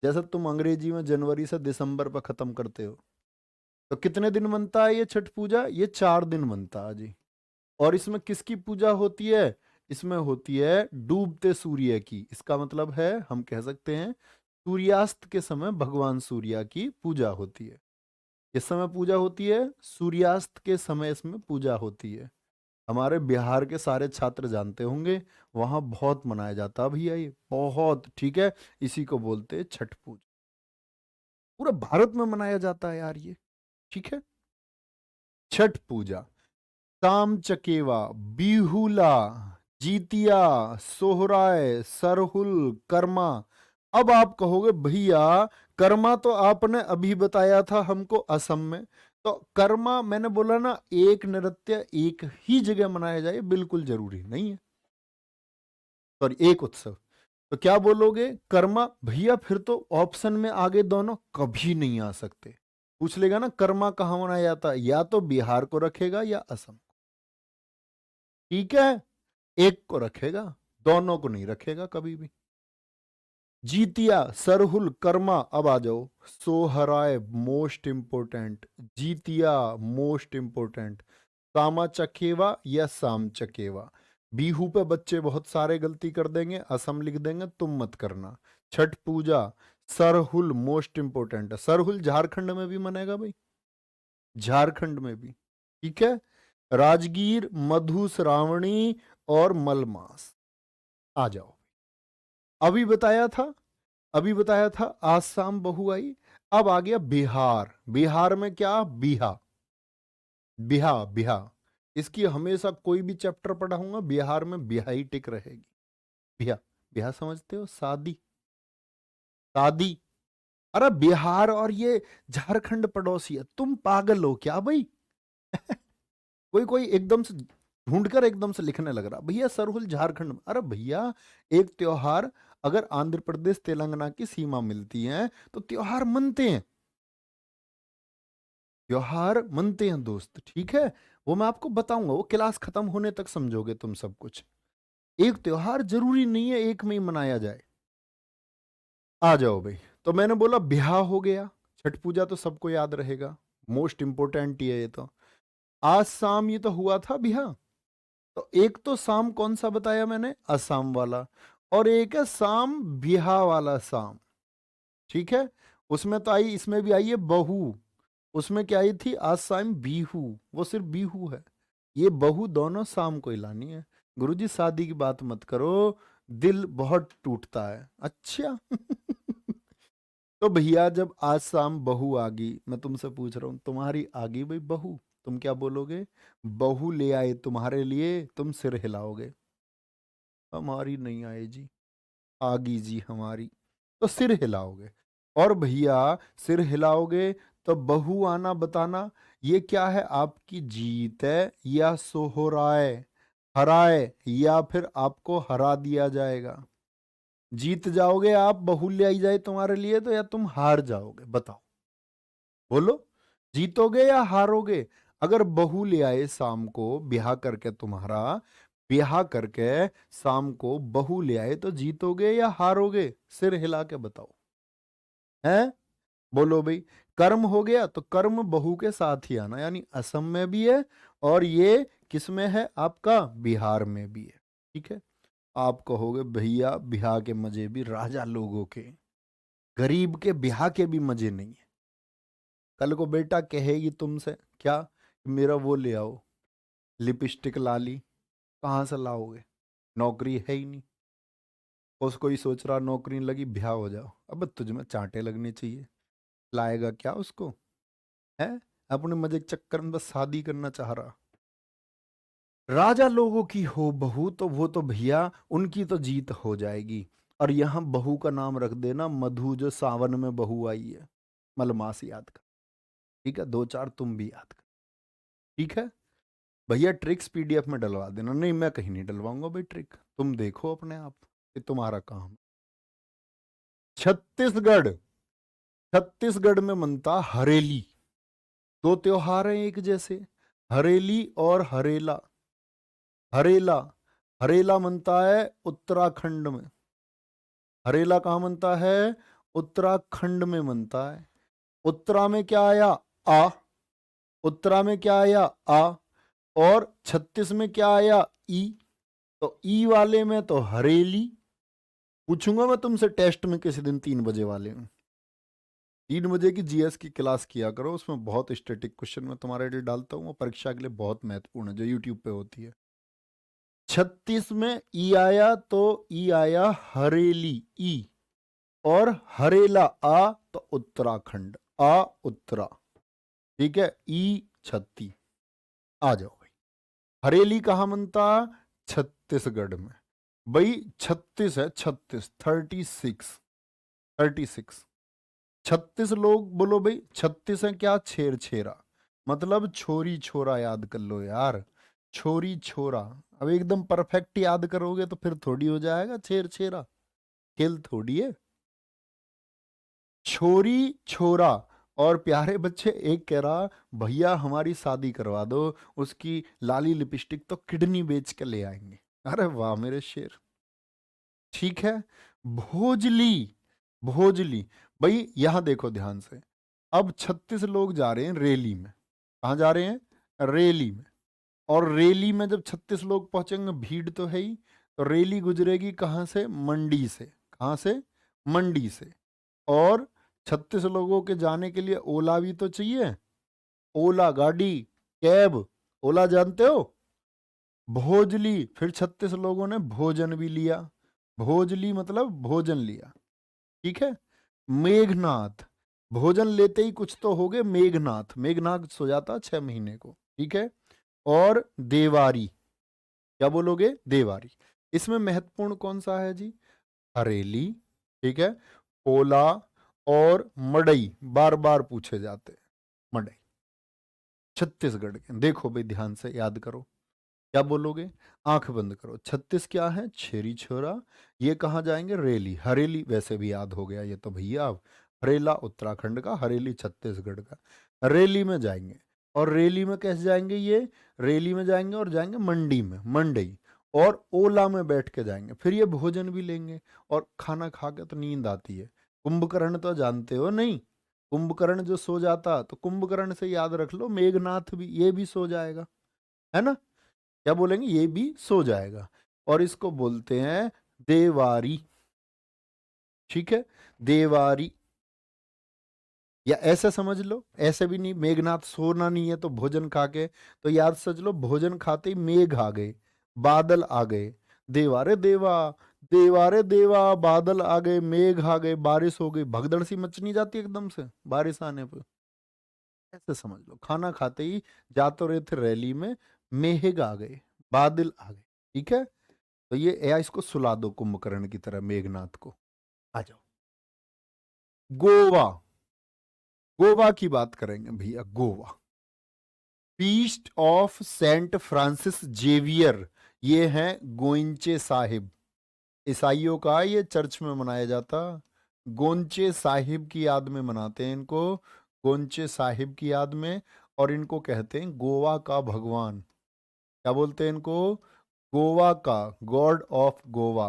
जैसे तुम अंग्रेजी में जनवरी से दिसंबर पे खत्म करते हो। तो कितने दिन मनता है ये छठ पूजा? ये 4 दिन मनता है जी। और इसमें किसकी पूजा होती है? इसमें होती है डूबते सूर्य की। इसका मतलब है हम कह सकते हैं सूर्यास्त के समय भगवान सूर्य की पूजा होती है। किस समय पूजा होती है? सूर्यास्त के समय इसमें पूजा होती है। हमारे बिहार के सारे छात्र जानते होंगे, वहां बहुत मनाया जाता है भैया, ये बहुत। ठीक है, इसी को बोलते हैं छठ पूजा। पूरा भारत में मनाया जाता है यार ये। ठीक है, छठ पूजा। ताम चकेवा, बिहुला, जीतिया, सोहराय, सरहुल, कर्मा। अब आप कहोगे भैया कर्मा तो आपने अभी बताया था हमको असम में, तो कर्मा मैंने बोला ना एक नृत्य एक ही जगह मनाया जाए बिल्कुल जरूरी नहीं है, सॉरी एक उत्सव। तो क्या बोलोगे? कर्मा। भैया फिर तो ऑप्शन में आगे दोनों कभी नहीं आ सकते। पूछ लेगा ना कर्मा कहाँ मनाया जाता है, या तो बिहार को रखेगा या असम। ठीक है, एक को रखेगा, दोनों को नहीं रखेगा कभी भी। जीतिया, सरहुल, कर्मा। अब आ जाओ Sohrai, most important. Jitiya most important. Sama Chakeva या साम चकेवा। बीहू पे बच्चे बहुत सारे गलती कर देंगे, असम लिख देंगे, तुम मत करना। छठ पूजा, सरहुल मोस्ट इंपोर्टेंट है। सरहुल झारखंड में भी मनेगा भाई, झारखंड में भी। ठीक है, राजगीर, मधु श्रावणी और मलमास। आ जाओ। अभी बताया था, अभी बताया था आसाम बहु आई। अब आ गया बिहार। बिहार में क्या? बिहा, बिहा, बिहा। इसकी हमेशा कोई भी चैप्टर पढ़ाऊंगा बिहार में बिहा ही टिक रहेगी। बिहा, बिहा समझते हो? शादी, शादी। अरे बिहार और ये झारखंड पड़ोसी है, तुम पागल हो क्या भाई? कोई कोई एकदम से ढूंढकर एकदम से लिखने लग रहा भैया सरहुल झारखंड में। अरे भैया एक त्योहार अगर आंध्र प्रदेश तेलंगाना की सीमा मिलती है तो त्योहार मनते हैं, त्योहार मनते हैं दोस्त। ठीक है, वो मैं आपको बताऊंगा, वो क्लास खत्म होने तक समझोगे तुम सब कुछ। एक त्योहार जरूरी नहीं है एक में ही मनाया जाए। आ जाओ भाई। तो मैंने बोला बिहा हो गया, छठ पूजा तो सबको याद रहेगा, मोस्ट इंपोर्टेंट ही है ये तो। आज शाम ये तो हुआ था बिहा। तो एक तो शाम कौन सा बताया मैंने? असम वाला। और एक है शाम बिहा वाला शाम। ठीक है, उसमें तो आई, इसमें भी आई है बहू। उसमें क्या आई थी? आज शाम बीहू, वो सिर्फ बीहू है। ये बहू दोनों शाम को ही लानी है। गुरुजी शादी की बात मत करो, दिल बहुत टूटता है। अच्छा तो भैया जब आज शाम बहू आ गई, मैं तुमसे पूछ रहा हूं तुम्हारी आ गई भाई बहू, तुम क्या बोलोगे? बहू ले आए तुम्हारे लिए, तुम सिर हिलाओगे। हमारी नहीं आए जी, आ गई जी हमारी, तो सिर हिलाओगे। और भैया सिर हिलाओगे तो बहू आना बताना ये क्या है? आपकी जीत है या सोहराय, हराए, या फिर आपको हरा दिया जाएगा। जीत जाओगे आप, बहू ले आई जाए तुम्हारे लिए तो, या तुम हार जाओगे? बताओ, बोलो, जीतोगे या हारोगे? अगर बहू ले आए शाम को ब्याह करके, तुम्हारा ब्याह करके शाम को बहू ले आए, तो जीतोगे या हारोगे? सिर हिला के बताओ, हैं? बोलो भाई। कर्म हो गया तो कर्म बहू के साथ ही आना, यानी असम में भी है और ये किस में है आपका? बिहार में भी है। ठीक है, आप कहोगे भैया बिहार के मजे भी राजा लोगों के, गरीब के बिहार के भी मजे नहीं है। कल को बेटा कहेगी तुमसे क्या? मेरा वो ले आओ, लिपस्टिक ला ली। कहाँ से लाओगे? नौकरी है ही नहीं। उसको ही सोच रहा नौकरी नहीं लगी ब्याह हो जाओ, अब तुझ में चांटे लगने चाहिए। लाएगा क्या उसको? है अपने मजे के चक्कर में बस शादी करना चाह रहा। राजा लोगों की हो बहू तो वो तो भैया उनकी तो जीत हो जाएगी। और यहां बहू का नाम रख देना मधु, जो सावन में बहू आई है। मलमास याद कर। ठीक है, दो चार तुम भी याद कर। ठीक है भैया, ट्रिक्स पीडीएफ में डलवा देना। नहीं मैं कहीं नहीं डलवाऊंगा भाई ट्रिक, तुम देखो अपने आप, ये तुम्हारा काम है। छत्तीसगढ़, छत्तीसगढ़ में मनता हरेली। दो त्योहार हैं एक जैसे, हरेली और हरेला। हरेला, हरेला मनता है उत्तराखंड में। हरेला कहाँ मनता है? उत्तराखंड में मनता है। उत्तरा में क्या आया? आ। उत्तरा में क्या आया? आ। और 36 में क्या आया? ई। तो ई वाले में तो हरेली। पूछूंगा मैं तुमसे टेस्ट में किसी दिन 3 बजे वाले में। 3 बजे की जीएस की क्लास किया करो, उसमें बहुत स्टैटिक क्वेश्चन मैं तुम्हारे लिए डालता हूँ, वो परीक्षा के लिए बहुत महत्वपूर्ण है, जो यूट्यूब पे होती है। 36 में ई आया तो ई आया हरेली, ई। और हरेला आ तो उत्तराखंड, आ उत्तरा। ठीक है, ई 36। आ जाओ भाई। हरेली कहाँ बनता? छत्तीसगढ़ में। भाई 36 है, 36, 36, 36। 36 लोग बोलो भाई, 36 है क्या? छेर छेरा, मतलब छोरी छोरा याद कर लो यार। छोरी छोरा। अब एकदम परफेक्ट याद करोगे तो फिर थोड़ी हो जाएगा छेर छेरा, खेल थोड़ी है। छोरी छोरा। और प्यारे बच्चे, एक कह रहा भैया हमारी शादी करवा दो, उसकी लाली लिपस्टिक तो किडनी बेच के ले आएंगे। अरे वाह मेरे शेर। ठीक है। भोजली। भोजली। भाई यहां देखो ध्यान से। अब 36 लोग जा रहे हैं रैली में। कहाँ जा रहे हैं? रैली में। और रैली में जब 36 लोग पहुंचेंगे, भीड़ तो है ही, तो रैली गुजरेगी कहाँ से? मंडी से। कहाँ से? मंडी से। और 36 लोगों के जाने के लिए ओला भी तो चाहिए। ओला गाड़ी, कैब। ओला जानते हो? भोजली। फिर 36 लोगों ने भोजन भी लिया। भोजली मतलब भोजन लिया। ठीक है। मेघनाथ। भोजन लेते ही कुछ तो हो गए, मेघनाथ। मेघनाथ सो जाता 6 महीने को। ठीक है। और देवारी। क्या बोलोगे? देवारी। इसमें महत्वपूर्ण कौन सा है जी? हरेली। ठीक है। ओला और मड़ई बार बार पूछे जाते हैं। मड़ई छत्तीसगढ़ के। देखो भाई ध्यान से याद करो। क्या बोलोगे? आंख बंद करो। 36 क्या है? छेरी छोरा। ये कहाँ जाएंगे? रेली। हरेली वैसे भी याद हो गया ये तो भैया। अब हरेला उत्तराखंड का, हरेली छत्तीसगढ़ का। रेली में जाएंगे। और रेली में कैसे जाएंगे ये? रेली में जाएंगे और जाएंगे मंडी में, मंडई। और ओला में बैठ के जाएंगे, फिर ये भोजन भी लेंगे। और खाना खा के तो नींद आती है। कुंभकर्ण तो जानते हो नहीं? कुंभकर्ण जो सो जाता, तो कुंभकर्ण से याद रख लो मेघनाथ भी, ये भी सो जाएगा। है ना? क्या बोलेंगे? ये भी सो जाएगा। और इसको बोलते हैं देवारी। ठीक है। देवारी। या ऐसे समझ लो, ऐसे भी नहीं, मेघनाथ सोना नहीं है तो भोजन खा के, तो याद सच लो, भोजन खाते ही मेघ आ गए, बादल आ गए। देवारे देवा, देवारे देवा, बादल आ गए, मेघ आ गए, बारिश हो गई। भगदड़ सी मच नहीं जाती एकदम से बारिश आने पर? ऐसे समझ लो, खाना खाते ही जा तो रहे थे रैली में, मेघ आ गए, बादल आ गए। ठीक है। तो ये या इसको सुला दो कुंभकर्ण की तरह मेघनाथ को। आ जाओ। गोवा। गोवा की बात करेंगे भैया, Goa. Feast of Saint Francis Xavier. ये है गोइंचे साहिब। ईसाइयों का ये चर्च में मनाया जाता। गोंचे साहिब की याद में मनाते हैं इनको। गोंचे साहिब की याद में। और इनको कहते हैं गोवा का भगवान। क्या बोलते हैं इनको? गोवा का गॉड ऑफ गोवा।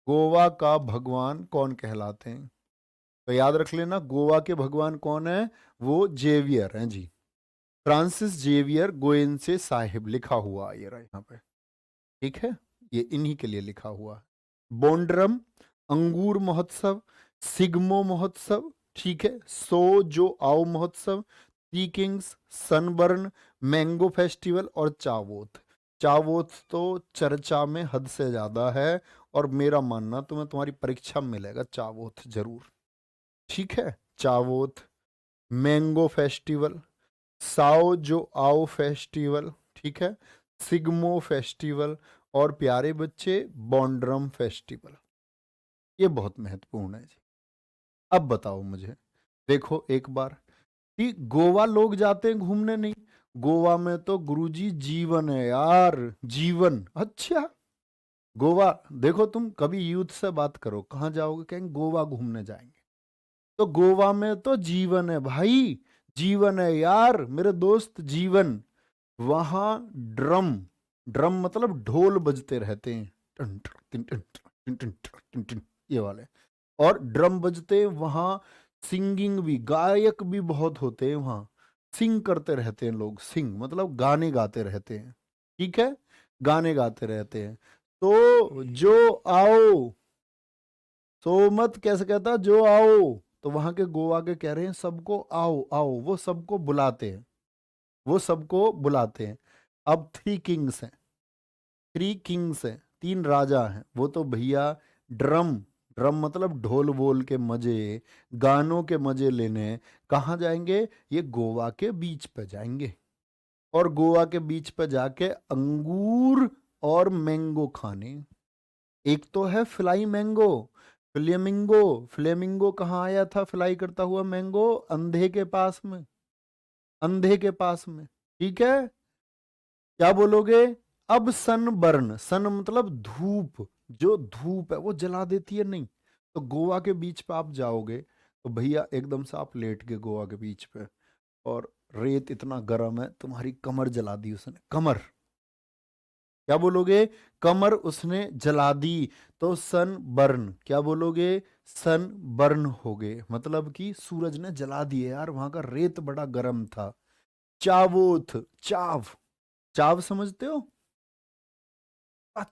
गोवा का भगवान कौन कहलाते हैं? तो याद रख लेना, गोवा के भगवान कौन है? वो जेवियर हैं जी। फ्रांसिस जेवियर गोयनसे साहिब लिखा हुआ ये रहा यहाँ पे। ठीक है। ये इन्हीं के लिए लिखा हुआ है। बोंड्रम, अंगूर महोत्सव, सिग्मो महोत्सव। ठीक है। सो जो आओ महोत्सव, T Kings, sunburn, mango festival और चावोथ। चावोथ तो चर्चा में हद से ज्यादा है। और मेरा मानना तुम्हें तुम्हारी परीक्षा में मिलेगा चावोथ जरूर। ठीक है। चावोथ, मैंगो फेस्टिवल, साओ जो आओ फेस्टिवल। ठीक है। सिग्मो फेस्टिवल। और प्यारे बच्चे बॉन्ड्रम फेस्टिवल। ये बहुत महत्वपूर्ण है जी। अब बताओ मुझे, देखो एक बार कि गोवा लोग जाते हैं घूमने, नहीं। गोवा में तो गुरुजी जीवन है यार, जीवन। अच्छा। गोवा देखो, तुम कभी यूथ से बात करो, कहाँ जाओगे? कहेंगे गोवा घूमने जाएंगे। तो गोवा में तो जीवन है भाई। जीवन है यार मेरे दोस्त, जीवन। वहां ड्रम, ड्रम मतलब ढोल बजते रहते हैं। टन टन टन टन टन टन टन टन, ये वाले। और ड्रम बजते हैं वहां। सिंगिंग भी, गायक भी बहुत होते हैं वहां। सिंग करते रहते हैं लोग, सिंग मतलब गाने गाते रहते हैं, ठीक है, गाने गाते रहते हैं। तो जो आओ, सो मत कैसे कहता, जो आओ, तो वहां के गोवा के कह रहे हैं सबको आओ आओ, वो सबको बुलाते हैं, वो सबको बुलाते हैं। अब थ्री किंग्स हैं, थ्री किंग्स हैं, तीन राजा हैं, वो तो भैया ड्रम, ड्रम मतलब ढोल वोल के मजे, गानों के मजे लेने कहाँ जाएंगे, ये गोवा के बीच पे जाएंगे। और गोवा के बीच पे जाके अंगूर और मैंगो खाने। एक तो है फ्लाई मैंगो, फ्लेमिंगो, फ्लेमिंगो कहाँ आया था फ्लाई करता हुआ मैंगो, अंधे के पास में, अंधे के पास में, ठीक है। क्या बोलोगे, अब सन बर्न, सन मतलब धूप, जो धूप है वो जला देती है नहीं, तो गोवा के बीच पे आप जाओगे तो भैया एकदम से आप लेट के गोवा के बीच पे, और रेत इतना गर्म है तुम्हारी कमर जला दी उसने, कमर, क्या बोलोगे, कमर उसने जला दी, तो सन बर्न, क्या बोलोगे, सन बर्न हो गए, मतलब कि सूरज ने जला दिए यार, वहां का रेत बड़ा गर्म था। चावोथ, चाव, चाव समझते हो,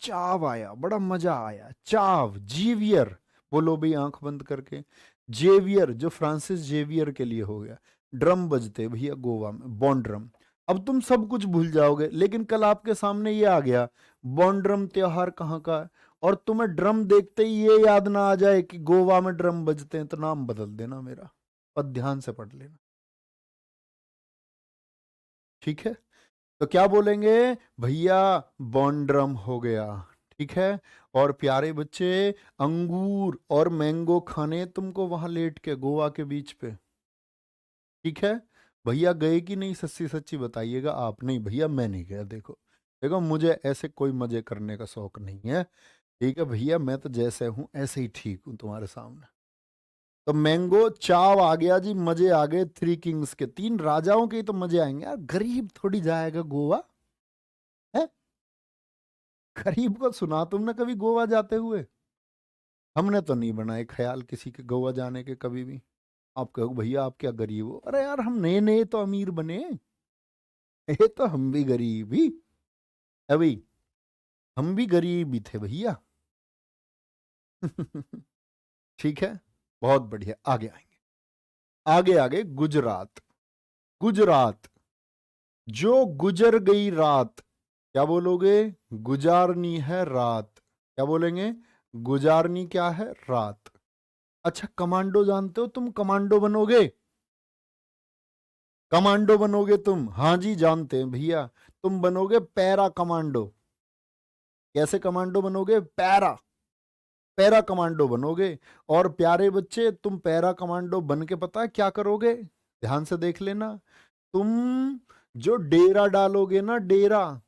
चाव आया, बड़ा मजा आया, चाव, जेवियर, बोलो भाई आंख बंद करके, जेवियर जो फ्रांसिस जेवियर के लिए हो गया। ड्रम बजते भैया गोवा में, बॉन्ड ड्रम। अब तुम सब कुछ भूल जाओगे, लेकिन कल आपके सामने ये आ गया बॉन्ड ड्रम त्योहार कहाँ का है, और तुम्हें ड्रम देखते ही ये याद ना आ जाए कि गोवा में ड्रम बजते हैं, तो नाम बदल देना मेरा, और ध्यान से पढ़ लेना, ठीक है। तो क्या बोलेंगे, भैया बॉन्ड्रम हो गया, ठीक है। और प्यारे बच्चे, अंगूर और मैंगो खाने तुमको वहां लेट के गोवा के बीच पे, ठीक है। भैया गए कि नहीं, सच्ची सच्ची बताइएगा आप, नहीं भैया मैं नहीं गया, देखो देखो मुझे ऐसे कोई मजे करने का शौक नहीं है, ठीक है भैया, मैं तो जैसे हूं ऐसे ही ठीक हूं तुम्हारे सामने। तो मैंगो चाव आ गया जी, मजे आ गए, थ्री किंग्स के, तीन राजाओं के ही तो मजे आएंगे यार, गरीब थोड़ी जाएगा गोवा है, गरीब को सुना तुमने कभी गोवा जाते हुए, हमने तो नहीं बनाए ख्याल किसी के गोवा जाने के कभी भी। आप कहो भैया आप क्या गरीब हो, अरे यार हम नए नए तो अमीर बने, ये तो हम भी गरीब ही, अभी हम भी गरीब ही थे भैया। ठीक है, बहुत बढ़िया, आगे आएंगे, आगे आगे, गुजरात, गुजरात, जो गुजर गई रात, क्या बोलोगे, गुजारनी है रात, क्या बोलेंगे, गुजारनी क्या है, रात। अच्छा कमांडो जानते हो तुम, कमांडो बनोगे, कमांडो बनोगे तुम, हाँ जी जानते हैं भैया, तुम बनोगे पैरा कमांडो। कैसे कमांडो बनोगे, पैरा, पैरा कमांडो बनोगे। और प्यारे बच्चे तुम पैरा कमांडो बन के पता है क्या करोगे, ध्यान से देख लेना, तुम जो डेरा डालोगे ना, डेरा,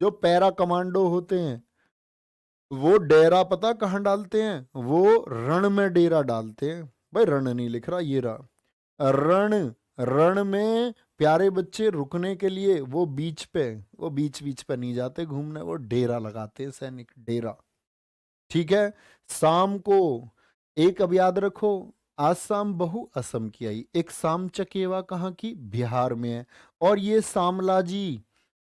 जो पैरा कमांडो होते हैं वो डेरा पता कहाँ डालते हैं, वो रण में डेरा डालते हैं, भाई रण नहीं लिख रहा, ये रहा रण, रण में प्यारे बच्चे रुकने के लिए वो बीच पे, वो बीच बीच पे नहीं जाते घूमने, वो डेरा लगाते हैं सैनिक, डेरा, ठीक है। शाम को, एक अब याद रखो, आज शाम बहु असम की आई, एक शाम चकेवा कहाँ की, बिहार में है, और ये शामलाजी,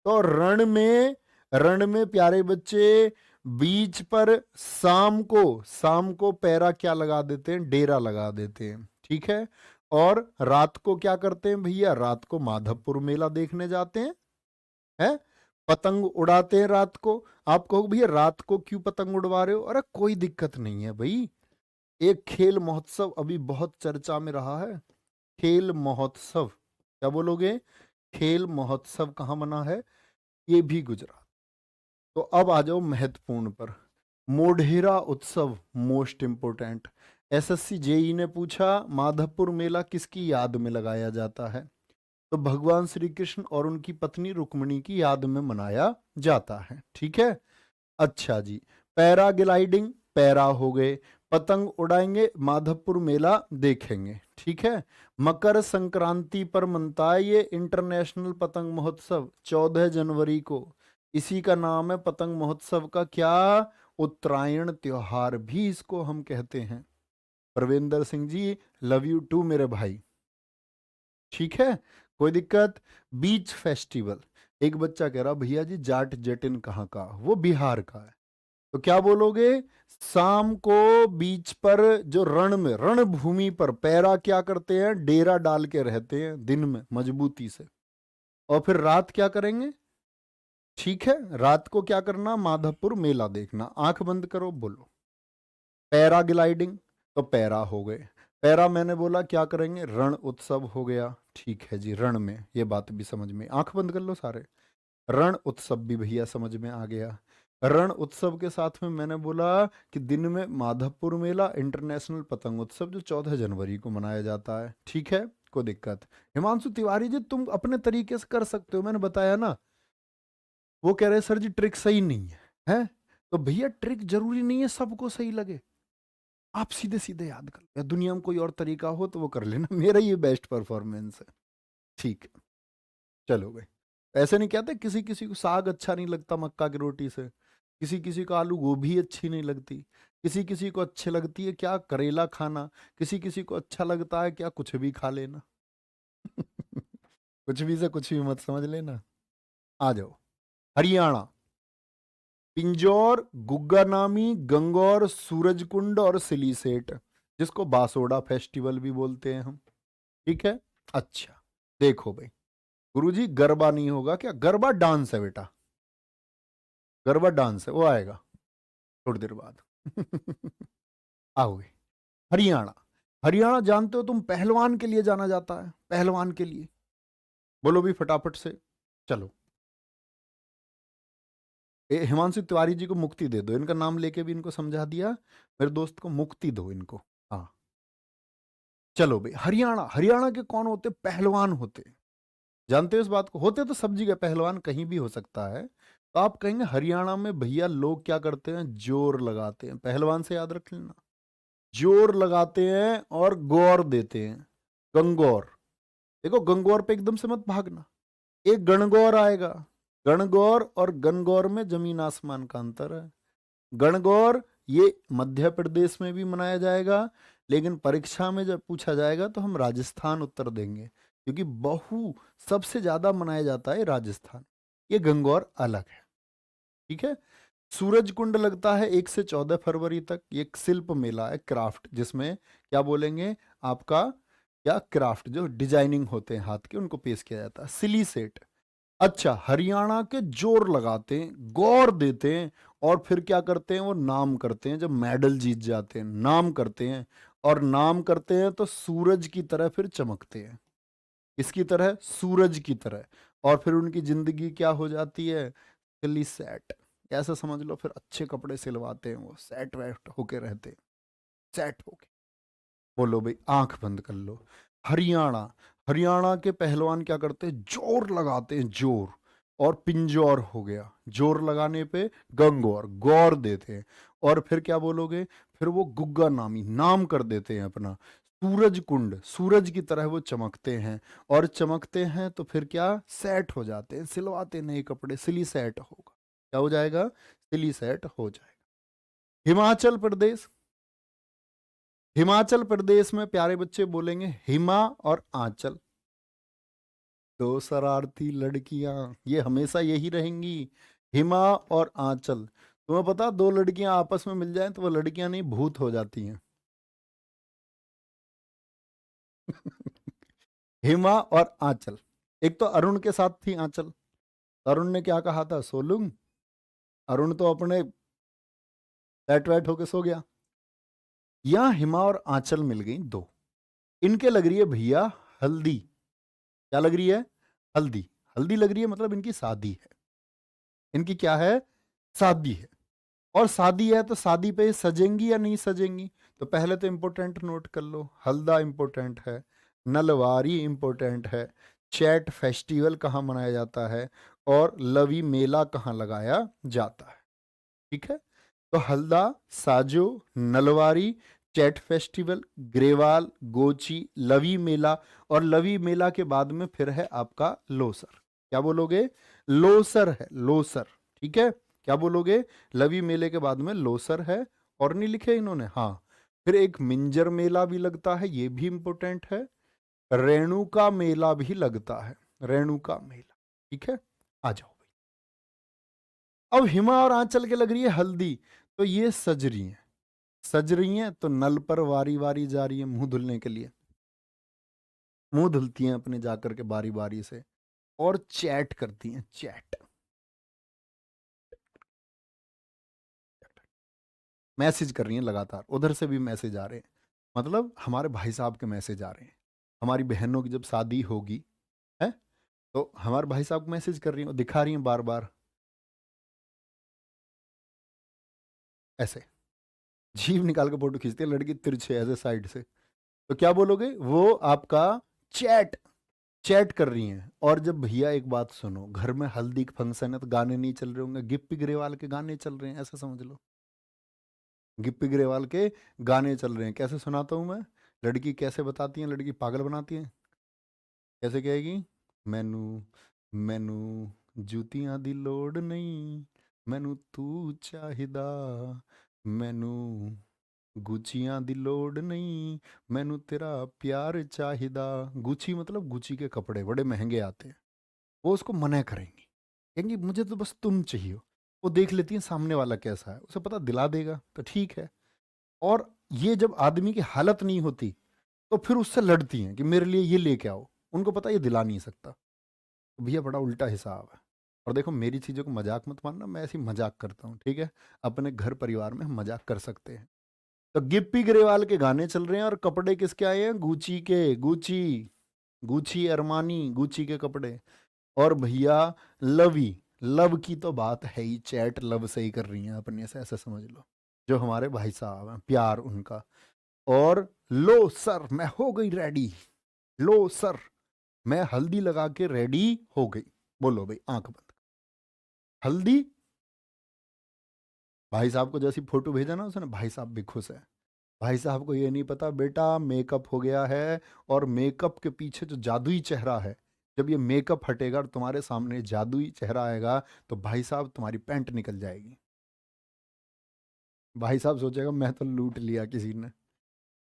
तो रण में, रण में प्यारे बच्चे बीच पर शाम को, शाम को पैरा क्या लगा देते हैं, डेरा लगा देते हैं, ठीक है। और रात को क्या करते हैं भैया, रात को माधवपुर मेला देखने जाते हैं, पतंग उड़ाते हैं रात को। आप कहो भैया रात को क्यों पतंग उड़वा रहे हो, अरे कोई दिक्कत नहीं है भाई, एक खेल महोत्सव अभी बहुत चर्चा में रहा है, खेल महोत्सव, क्या बोलोगे, खेल महोत्सव कहाँ मना है, ये भी गुजरात। तो अब आ जाओ महत्वपूर्ण पर, मोढेरा उत्सव, मोस्ट इंपोर्टेंट, एसएससी जेई ने पूछा माधवपुर मेला किसकी याद में लगाया जाता है, तो भगवान श्री कृष्ण और उनकी पत्नी रुक्मिणी की याद में मनाया जाता है, ठीक है। अच्छा जी, पैराग्लाइडिंग, पैरा हो गए, पतंग उड़ाएंगे, माधवपुर मेला देखेंगे, ठीक है। मकर संक्रांति पर मनता है ये इंटरनेशनल पतंग महोत्सव, 14 जनवरी को, इसी का नाम है पतंग महोत्सव का क्या, उत्तरायण त्योहार भी इसको हम कहते हैं। Parvinder Singh ji love you to मेरे भाई, ठीक है। कोई दिक्कत? Beach festival. एक बच्चा कह रहा भैया जी जाट जटिन कहाँ का? वो बिहार का है। तो क्या बोलोगे? शाम को बीच पर जो रण में, रणभूमि पर पैरा क्या करते हैं? डेरा डाल के रहते हैं दिन में मजबूती से, और फिर रात क्या करेंगे? ठीक है, रात को क्या करना? माधवपुर मेला देखना। आंख बंद करो, बोलो। पैराग्लाइडिंग, तो पैरा हो गए। पैरा मैंने बोला क्या करेंगे? रण उत्सव हो गया। ठीक है जी, रण में, ये बात भी समझ में। आंख बंद कर लो सारे। रण उत्सव भी भैया समझ में आ गया। रण उत्सव के साथ में मैंने बोला कि दिन में माधवपुर मेला, इंटरनेशनल पतंग उत्सव जो 14 जनवरी को मनाया जाता है। ठीक है, कोई दिक्कत? हिमांशु तिवारी जी तुम अपने तरीके से कर सकते हो, मैंने बताया ना। वो कह रहे सर जी ट्रिक सही नहीं है, हैं? तो भैया ट्रिक जरूरी नहीं है सबको सही लगे। आप सीधे सीधे याद कर लो, या दुनिया में कोई और तरीका हो तो वो कर लेना। मेरा ये बेस्ट परफॉर्मेंस है। ठीक है, चलो भाई। ऐसे नहीं कहते किसी किसी को साग अच्छा नहीं लगता मक्का की रोटी से, किसी किसी को आलू गोभी अच्छी नहीं लगती, किसी किसी को अच्छी लगती है क्या? करेला खाना। किसी किसी को अच्छा लगता है क्या? कुछ भी खा लेना। कुछ भी से कुछ भी मत समझ लेना। आ जाओ। हरियाणा, पिंजौर, गुग्गानामी, गंगौर, सूरजकुंड और सिलीसेट, जिसको बासोड़ा फेस्टिवल भी बोलते हैं हम। ठीक है, अच्छा। देखो भाई, गुरुजी गरबा नहीं होगा क्या? गरबा डांस है बेटा, गरबा डांस है, वो आएगा थोड़ी देर बाद। आओगे। हरियाणा, हरियाणा जानते हो तुम, पहलवान के लिए जाना जाता है, पहलवान के लिए। बोलो भी फटाफट से। चलो, हिमांशु तिवारी जी को मुक्ति दे दो, इनका नाम लेके भी इनको समझा दिया। मेरे दोस्त को मुक्ति दो इनको। हाँ, चलो भाई। हरियाणा, हरियाणा के कौन होते? पहलवान होते। जानते हो इस बात को? होते तो सब जगह पहलवान कहीं भी हो सकता है। तो आप कहेंगे हरियाणा में भैया लोग क्या करते हैं? जोर लगाते हैं। पहलवान से याद रख लेना, जोर लगाते हैं और गौर देते हैं। गंगौर, देखो गंगौर पे एकदम से मत भागना। एक गणगौर आएगा। गणगौर और गणगौर में जमीन आसमान का अंतर है। गणगौर ये मध्य प्रदेश में भी मनाया जाएगा, लेकिन परीक्षा में जब पूछा जाएगा तो हम राजस्थान उत्तर देंगे, क्योंकि सबसे ज्यादा मनाया जाता है राजस्थान। ये गंगौर अलग है। ठीक है। सूरज कुंड लगता है 1 से 14 फरवरी तक। ये एक शिल्प मेला है, क्राफ्ट, जिसमें क्या बोलेंगे आपका, क्या क्राफ्ट जो डिजाइनिंग होते हैं हाथ के, उनको पेश किया जाता है। सिली सेट। अच्छा, हरियाणा के जोर लगाते हैं, गौर देते हैं, और फिर क्या करते हैं? वो नाम करते हैं। जब मेडल जीत जाते हैं नाम करते हैं, और नाम करते हैं तो सूरज की तरह फिर चमकते हैं। इसकी तरह, सूरज की तरह। और फिर उनकी जिंदगी क्या हो जाती है? सिली सेट। ऐसा समझ लो, फिर अच्छे कपड़े सिलवाते हैं, वो सेट वेट होके रहते हैं, सेट होके। बोलो भाई, आंख बंद कर लो। हरियाणा, हरियाणा के पहलवान क्या करते हैं? जोर लगाते हैं, जोर। और पिंजौर हो गया, जोर लगाने पे गंगौर, गौर देते हैं। और फिर क्या बोलोगे? फिर वो गुग्गा नामी, नाम कर देते हैं अपना। सूरज कुंड, सूरज की तरह वो चमकते हैं। और चमकते हैं तो फिर क्या? सेट हो जाते हैं, सिलवाते नए कपड़े, सिली सेट होगा। क्या हो जाएगा? सिली सेट हो जाएगा। हिमाचल प्रदेश, हिमाचल प्रदेश में प्यारे बच्चे बोलेंगे हिमा और आंचल। दो शरारती लड़कियां, ये हमेशा यही रहेंगी, हिमा और आंचल। तुम्हें पता, दो लड़कियां आपस में मिल जाएं तो वो लड़कियां नहीं, भूत हो जाती हैं। हिमा और आंचल। एक तो अरुण के साथ थी आंचल। अरुण ने क्या कहा था? सोलूंग। अरुण तो अपने बैट वैट होके सो गया। यहाँ हिमा और आंचल मिल गई दो। इनके लग रही है भैया हल्दी। क्या लग रही है? हल्दी। हल्दी लग रही है, मतलब इनकी शादी है। इनकी क्या है? शादी है। और शादी है तो शादी पे सजेंगी या नहीं सजेंगी? तो पहले तो इंपॉर्टेंट नोट कर लो, हल्दा इंपॉर्टेंट है, नलवारी इंपॉर्टेंट है, चैट फेस्टिवल कहाँ मनाया जाता है, और लवी मेला कहाँ लगाया जाता है। ठीक है। तो हल्दा, साजो, नलवारी, चैट फेस्टिवल, ग्रेवाल, गोची, लवी मेला। और लवी मेला के बाद में फिर है आपका लोसर। क्या बोलोगे? लोसर है, लोसर। ठीक है। क्या बोलोगे? लवी मेले के बाद में लोसर है। और नहीं लिखे इन्होंने? हाँ। फिर एक मिंजर मेला भी लगता है, ये भी इंपॉर्टेंट है। रेणुका मेला भी लगता है, रेणुका मेला। ठीक है, आ जाओ भाई। अब हिमा और आंचल के लग रही है हल्दी, तो ये सज रही हैं, सज रही हैं तो नल पर वारी वारी जा रही है मुंह धुलने के लिए, मुंह धुलती हैं अपने जाकर के बारी बारी से, और चैट करती हैं, चैट, मैसेज कर रही हैं लगातार, उधर से भी मैसेज आ रहे हैं, मतलब हमारे भाई साहब के मैसेज आ रहे हैं। हमारी बहनों की जब शादी होगी है, तो हमारे भाई साहब को मैसेज कर रही हैं, दिखा रही हैं बार बार ऐसे, जीभ निकाल के फोटो खींचती है लड़की तिरछे ऐसे साइड से, तो क्या बोलोगे, वो आपका चैट, चैट कर रही हैं। और जब भैया एक बात सुनो, घर में हल्दी का फंक्शन है तो गाने नहीं चल रहे होंगे, गिप्पी ग्रेवाल के गाने चल रहे हैं, ऐसा समझ लो, गिप्पी ग्रेवाल के गाने चल रहे हैं। कैसे सुनाता हूँ मैं, लड़की कैसे बताती है, लड़की पागल बनाती है, कैसे कहेगी, मैनू मैनू जूतियां दी लोड़ नहीं, मैनू तू चाहिदा, मैनू गुचियां दी लोड़ नहीं, मैनू तेरा प्यार चाहिदा। गुची मतलब गुची के कपड़े बड़े महंगे आते हैं, वो उसको मना करेंगी, कहेंगी मुझे तो बस तुम चाहिए। वो देख लेती है सामने वाला कैसा है, उसे पता दिला देगा तो ठीक है। और ये जब आदमी की हालत नहीं होती तो फिर उससे लड़ती हैं कि मेरे लिए ये लेके आओ, उनको पता ये दिला नहीं सकता। तो भैया बड़ा उल्टा हिसाब है। और देखो मेरी चीज़ों को मजाक मत मानना, मैं ऐसी मजाक करता हूँ, ठीक है, अपने घर परिवार में हम मजाक कर सकते हैं। तो गिप्पी ग्रेवाल के गाने चल रहे हैं और कपड़े किसके आए हैं, गुची के, गुची, गुची अरमानी, गुची के कपड़े। और भैया लवी, लव की तो बात है ही, चैट लव से ही कर रही हैं अपने से, ऐसा समझ लो, जो हमारे भाई साहब हैं, प्यार उनका। और लो सर मैं हो गई रेडी, लो सर मैं हल्दी लगा के रेडी हो गई। बोलो भाई आंख बंद, हल्दी, भाई साहब को जैसी फोटो भेजा ना उसने, भाई साहब भी खुश है। भाई साहब को ये नहीं पता बेटा मेकअप हो गया है, और मेकअप के पीछे जो जादुई चेहरा है, जब ये मेकअप हटेगा और तुम्हारे सामने जादुई चेहरा आएगा, तो भाई साहब तुम्हारी पैंट निकल जाएगी। भाई साहब सोचेगा मैं तो लूट लिया किसी ने।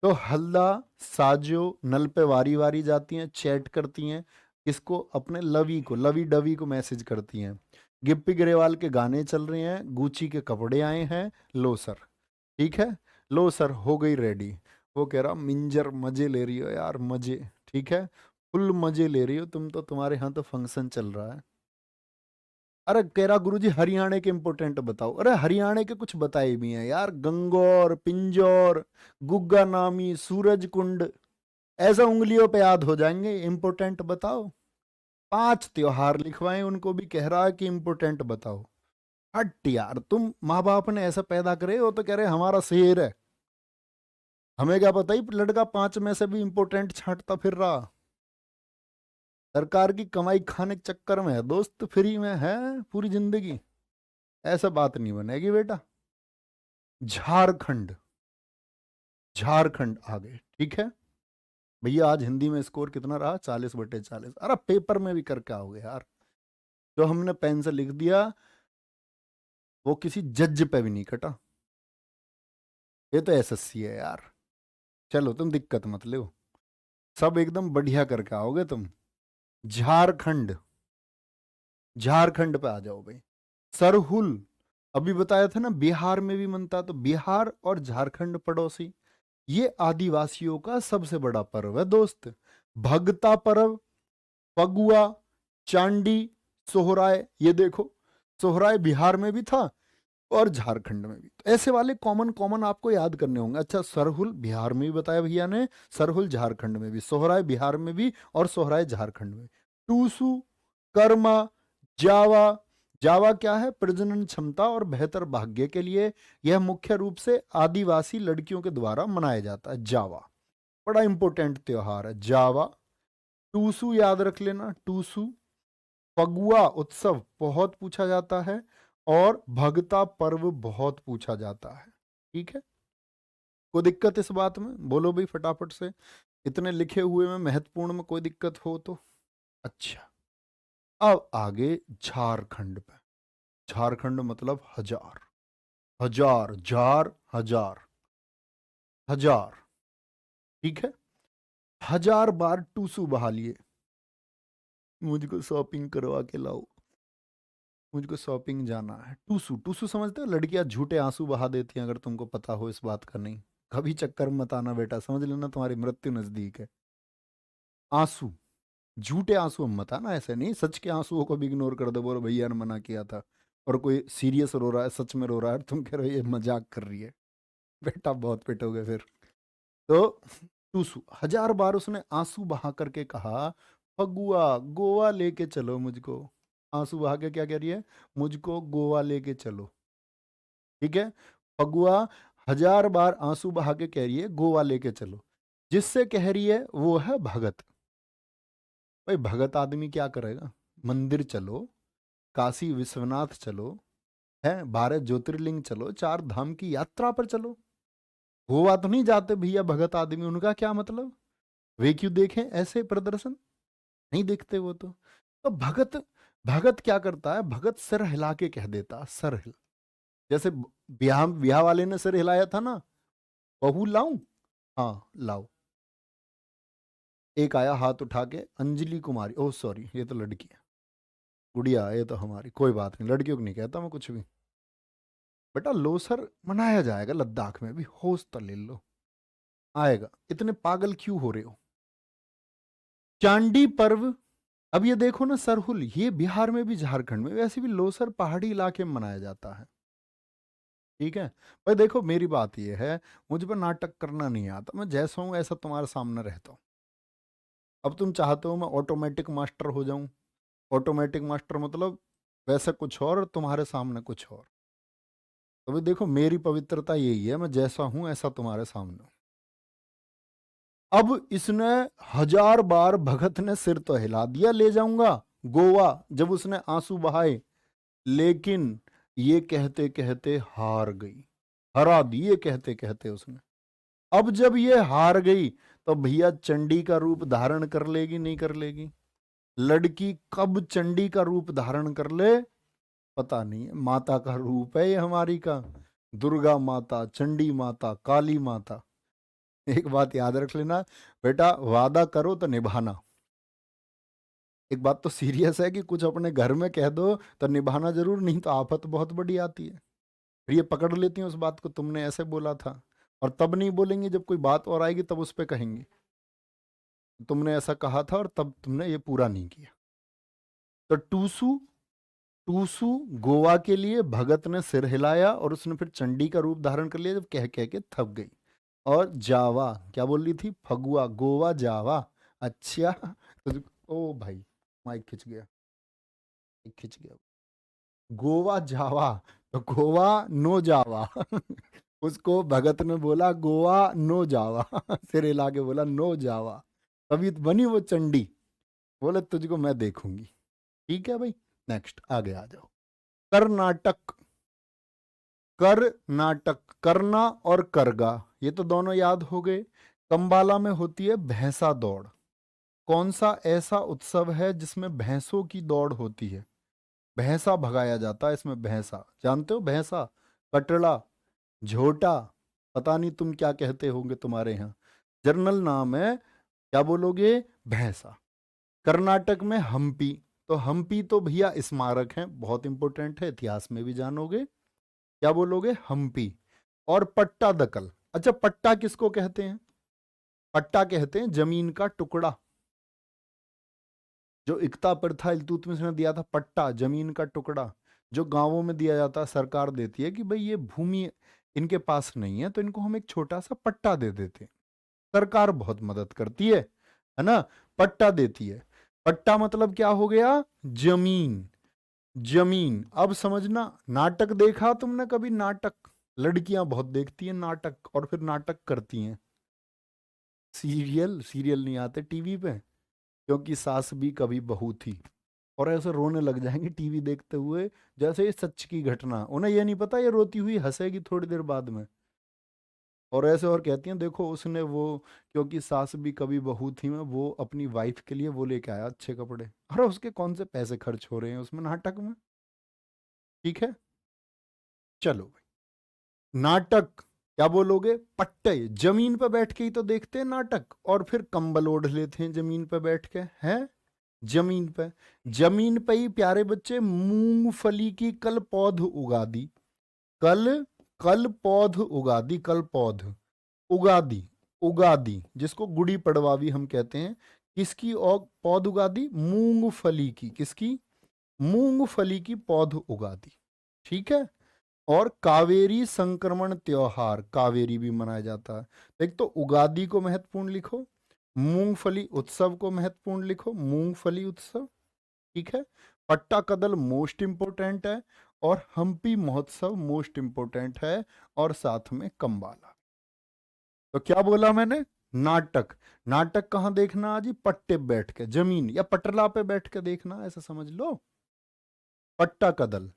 तो हल्दा साजो नल पे वारी वारी जाती हैं, चैट करती हैं, इसको अपने लवी को, लवी डवी को मैसेज करती हैं। गिप्पी ग्रेवाल के गाने चल रहे हैं, गुची के कपड़े आए हैं, लो सर, ठीक है, लो सर हो गई रेडी। वो कह रहा मिंजर मजे ले रही हो यार, मजे, ठीक है, फुल मजे ले रही हो तुम तो, तुम्हारे यहाँ तो फंक्शन चल रहा है। अरे कह रहा गुरुजी हरियाणा के इंपोर्टेंट बताओ, अरे हरियाणा के कुछ बताए भी हैं यार, गंगौर, पिंजौर, गुग्गा नामी, सूरज कुंड, ऐसा उंगलियों पे याद हो जाएंगे, इंपोर्टेंट बताओ। 5 त्योहार लिखवाए उनको भी, कह रहा है कि इंपोर्टेंट बताओ। हट यार, तुम माँ बाप ने ऐसा पैदा करे हो तो कह रहे हमारा शेर है, हमें क्या पता ही लड़का 5 में से भी इंपोर्टेंट छांटता फिर रहा। सरकार की कमाई खाने के चक्कर में है दोस्त, फ्री में है पूरी जिंदगी, ऐसा बात नहीं बनेगी बेटा। झारखंड, झारखंड आ गए, ठीक है भैया। आज हिंदी में स्कोर कितना रहा, 40/40। अरे पेपर में भी करके आओगे यार, जो हमने पेन से लिख दिया वो किसी जज पे भी नहीं कटा, ये तो एसएससी है यार। चलो तुम दिक्कत मत लो, सब एकदम बढ़िया करके आओगे तुम। झारखंड, झारखंड पे आ जाओ भाई। सरहुल, अभी बताया था ना बिहार में भी मनता, तो बिहार और झारखंड पड़ोसी, ये आदिवासियों का सबसे बड़ा पर्व है दोस्त। भगता पर्व, फगुआ, चांडी, सोहराय, ये देखो सोहराय बिहार में भी था और झारखंड में भी, तो ऐसे वाले कॉमन कॉमन आपको याद करने होंगे। अच्छा सरहुल बिहार में भी बताया भैया ने, सरहुल झारखंड में भी, सोहराय बिहार में भी और सोहराय झारखंड में। टूसू, कर्मा, जावा, जावा क्या है, प्रजनन क्षमता और बेहतर भाग्य के लिए यह मुख्य रूप से आदिवासी लड़कियों के द्वारा मनाया जाता है। जावा बड़ा इंपॉर्टेंट त्योहार है जावा। टूसू याद रख लेना, टूसू। फगुआ उत्सव बहुत पूछा जाता है, और भगता पर्व बहुत पूछा जाता है, ठीक है। कोई दिक्कत इस बात में, बोलो भाई फटाफट से, इतने लिखे हुए में महत्वपूर्ण में कोई दिक्कत हो तो। अच्छा, अब आगे झारखंड पे। झारखंड मतलब हजार, हजार, जार हजार, हजार, ठीक है। 1000 बार टूसू बहा लिए, मुझको शॉपिंग करवा के लाओ, मुझको शॉपिंग जाना है। टूसू, टूसू समझते हो? लड़कियां झूठे आंसू बहा देती हैं, अगर तुमको पता हो इस बात का। नहीं, कभी चक्कर में मत आना बेटा, समझ लेना तुम्हारी मृत्यु नजदीक है। आंसू, झूठे आंसू में मत आना, ऐसे नहीं। सच के आंसुओं को भी इग्नोर कर दो, बोलो भैया ने मना किया था, और कोई सीरियस रो रहा है, सच में रो रहा है, तुम कह रहे हो ये मजाक कर रही है, बेटा बहुत पिटोगे फिर। तो टूसू, 1000 बार उसने आंसू बहा करके कहा, फगुआ गोवा लेके चलो मुझको। आंसू बहा के क्या कह रही है? मुझको गोवा लेके चलो। ठीक है, फगुआ 1000 बार आंसू बहा के कह रही है गोवा लेके चलो। जिससे कह रही है वो है भगत। भाई भगत आदमी क्या करेगा? मंदिर चलो, काशी विश्वनाथ चलो, है 12 ज्योतिर्लिंग चलो, 4 धाम की यात्रा पर चलो। गोवा तो नहीं जाते भैया भगत आदमी, उनका क्या मतलब? वे क्यों देखें ऐसे प्रदर्शन? नहीं देखते वो तो भगत, भगत क्या करता है? भगत सिर हिला के कह देता, सर हिल, जैसे ब्याह ब्याह वाले ने सिर हिलाया था ना, बहू लाऊं? हाँ लाओ। एक आया हाथ उठा के, अंजलि कुमारी, ओह सॉरी ये तो लड़की है, गुड़िया ये तो हमारी, कोई बात नहीं, लड़कियों को नहीं कहता मैं कुछ भी। बेटा लोसर मनाया जाएगा लद्दाख में भी, होश तो ले लो, आएगा। इतने पागल क्यों हो रहे हो? चांडी पर्व, अब ये देखो ना, सरहुल ये बिहार में भी झारखंड में, वैसे भी लोसर पहाड़ी इलाके में मनाया जाता है। ठीक है, पर देखो मेरी बात ये है, मुझ पर नाटक करना नहीं आता, मैं जैसा हूं ऐसा तुम्हारे सामने रहता हूं। अब तुम चाहते हो मैं ऑटोमेटिक मास्टर हो जाऊं? ऑटोमेटिक मास्टर मतलब वैसे कुछ और तुम्हारे सामने कुछ और। तो भाई देखो मेरी पवित्रता यही है, मैं जैसा हूं ऐसा तुम्हारे सामने हूं। अब इसने 1000 बार भगत ने सिर तो हिला दिया, ले जाऊंगा गोवा, जब उसने आंसू बहाए, लेकिन ये कहते कहते हार गई, हरा दिए कहते कहते उसने। अब जब ये हार गई तो भैया चंडी का रूप धारण कर लेगी नहीं कर लेगी? लड़की कब चंडी का रूप धारण कर ले पता नहीं है, माता का रूप है ये हमारी का, दुर्गा माता, चंडी माता, काली माता। एक बात याद रख लेना बेटा, वादा करो तो निभाना। एक बात तो सीरियस है कि कुछ अपने घर में कह दो तो निभाना जरूर, नहीं तो आफत बहुत बड़ी आती है। फिर ये पकड़ लेती हैं उस बात को, तुमने ऐसे बोला था, और तब नहीं बोलेंगे जब कोई बात और आएगी तब उस पर कहेंगे तुमने ऐसा कहा था और तब तुमने ये पूरा नहीं किया। तो टूसू, टूसू गोवा के लिए भगत ने सिर हिलाया और उसने फिर चंडी का रूप धारण कर लिया जब कह कह के थक गई। और जावा क्या बोल रही थी? फगुआ गोवा जावा, अच्छा। तो ओ भाई माइक खिंच गया, माइक खिंच गया। गोवा जावा, तो गोवा नो जावा। उसको भगत ने बोला गोवा नो जावा, सिर हिला के बोला नो जावा, तभी तो बनी वो चंडी। बोले तुझको मैं देखूंगी। ठीक है भाई, नेक्स्ट आगे आ जाओ। कर्नाटक, कर्नाटक, करना और करगा, ये तो दोनों याद हो गए। कंबाला में होती है भैंसा दौड़। कौन सा ऐसा उत्सव है जिसमें भैंसों की दौड़ होती है? भैंसा भगाया जाता है इसमें, भैंसा जानते हो? भैंसा, कटड़ा, झोटा, पता नहीं तुम क्या कहते होंगे तुम्हारे यहाँ, जर्नल नाम है, क्या बोलोगे? भैंसा। कर्नाटक में हम्पी, तो हम्पी तो भैया स्मारक है, बहुत इंपॉर्टेंट है, इतिहास में भी जानोगे। क्या बोलोगे? हम्पी। और पट्टा दकल, अच्छा पट्टा किसको कहते हैं? पट्टा कहते हैं जमीन का टुकड़ा, जो इकता प्रथा इल्तुतमिश ने दिया था, पट्टा जमीन का टुकड़ा, जो गांवों में दिया जाता है, सरकार देती है कि भाई ये भूमि इनके पास नहीं है तो इनको हम एक छोटा सा पट्टा दे देते हैं। सरकार बहुत मदद करती है ना, पट्टा देती है। पट्टा मतलब क्या हो गया? जमीन, जमीन। अब समझना, नाटक देखा तुमने कभी? नाटक लड़कियां बहुत देखती हैं नाटक, और फिर नाटक करती हैं। सीरियल, सीरियल नहीं आते टीवी पे, क्योंकि सास भी कभी बहू थी, और ऐसे रोने लग जाएंगे टीवी देखते हुए जैसे ये सच की घटना। उन्हें ये नहीं पता ये रोती हुई हंसेगी थोड़ी देर बाद में, और ऐसे और कहती हैं देखो उसने वो, क्योंकि सास भी कभी बहू थी में, वो अपनी वाइफ के लिए वो लेके आया अच्छे कपड़े। अरे उसके कौन से पैसे खर्च हो रहे हैं उसमें नाटक में? ठीक है, चलो भाई। नाटक क्या बोलोगे? पट्टे। जमीन पे बैठ के ही तो देखते हैं नाटक, और फिर कंबल ओढ़ लेते हैं जमीन पे बैठ के, हैं? जमीन पे, जमीन पे ही प्यारे बच्चे मूंगफली की कल पौध उगा दी। कल, कल पौध उगा दी, कल पौध उगा दी, उगा दी, जिसको गुड़ी पड़वा भी हम कहते हैं। किसकी और पौध उगा दी? मूंगफली की। किसकी? मूंगफली की पौध उगा दी। ठीक है। और कावेरी संक्रमण त्योहार, कावेरी भी मनाया जाता है। एक तो उगादी को महत्वपूर्ण लिखो, मूंगफली उत्सव को महत्वपूर्ण लिखो, मूंगफली उत्सव। ठीक है। पट्टाकदल मोस्ट इंपोर्टेंट है, और हम्पी महोत्सव मोस्ट इंपोर्टेंट है, और साथ में कंबाला। तो क्या बोला मैंने? नाटक। नाटक कहां देखना आज? पट्टे बैठ के, जमीन या पटला पे बैठ के देखना, ऐसा समझ लो। पट्टाकदल,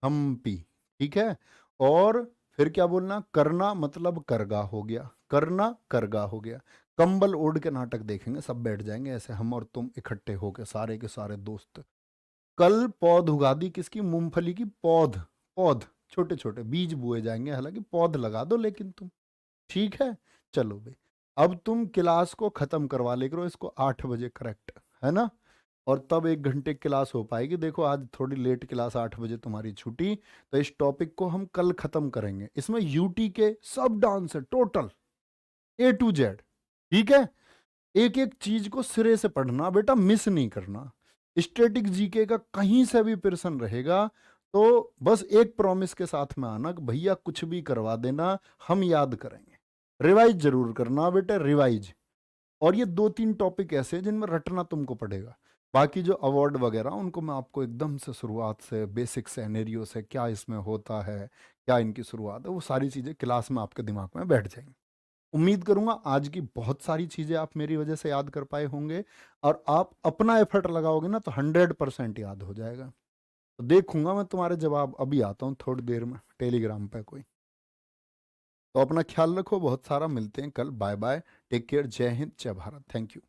हम्पी। ठीक है। और फिर क्या बोलना? करना मतलब करगा हो गया, करना करगा हो गया। कंबल ओढ़ के नाटक देखेंगे, सब बैठ जाएंगे ऐसे, हम और तुम इकट्ठे होके, सारे के सारे दोस्त। कल पौध उगादी किसकी? मूंगफली की पौध। पौध छोटे छोटे बीज बोए जाएंगे, हालांकि पौध लगा दो लेकिन तुम। ठीक है। चलो भाई, अब तुम क्लास को खत्म करवा ले करो इसको 8 बजे करेक्ट, है ना? और तब 1 घंटे क्लास हो पाएगी। देखो आज थोड़ी लेट क्लास, 8 बजे तुम्हारी छुट्टी, तो इस टॉपिक को हम कल खत्म करेंगे। इसमें यूटी के सब डांस है टोटल, A to Z। ठीक है। एक एक चीज को सिरे से पढ़ना बेटा, मिस नहीं करना। स्टैटिक जीके का कहीं से भी प्रश्न रहेगा तो बस एक प्रॉमिस के साथ में आना कि भैया कुछ भी करवा देना, हम याद करेंगे। रिवाइज जरूर करना बेटा, रिवाइज। और ये 2-3 टॉपिक ऐसे हैं जिनमें रटना तुमको पड़ेगा। बाकी जो अवार्ड वगैरह उनको मैं आपको एकदम से शुरुआत से, बेसिक सिनेरियो से, क्या इसमें होता है, क्या इनकी शुरुआत है, वो सारी चीज़ें क्लास में आपके दिमाग में बैठ जाएंगी। उम्मीद करूंगा आज की बहुत सारी चीज़ें आप मेरी वजह से याद कर पाए होंगे, और आप अपना एफर्ट लगाओगे ना तो 100% याद हो जाएगा। तो देखूंगा मैं तुम्हारे जवाब। अभी आता हूँ थोड़ी देर में टेलीग्राम पे कोई। तो अपना ख्याल रखो, बहुत सारा मिलते हैं कल। बाय बाय, टेक केयर, जय हिंद, जय भारत, थैंक यू।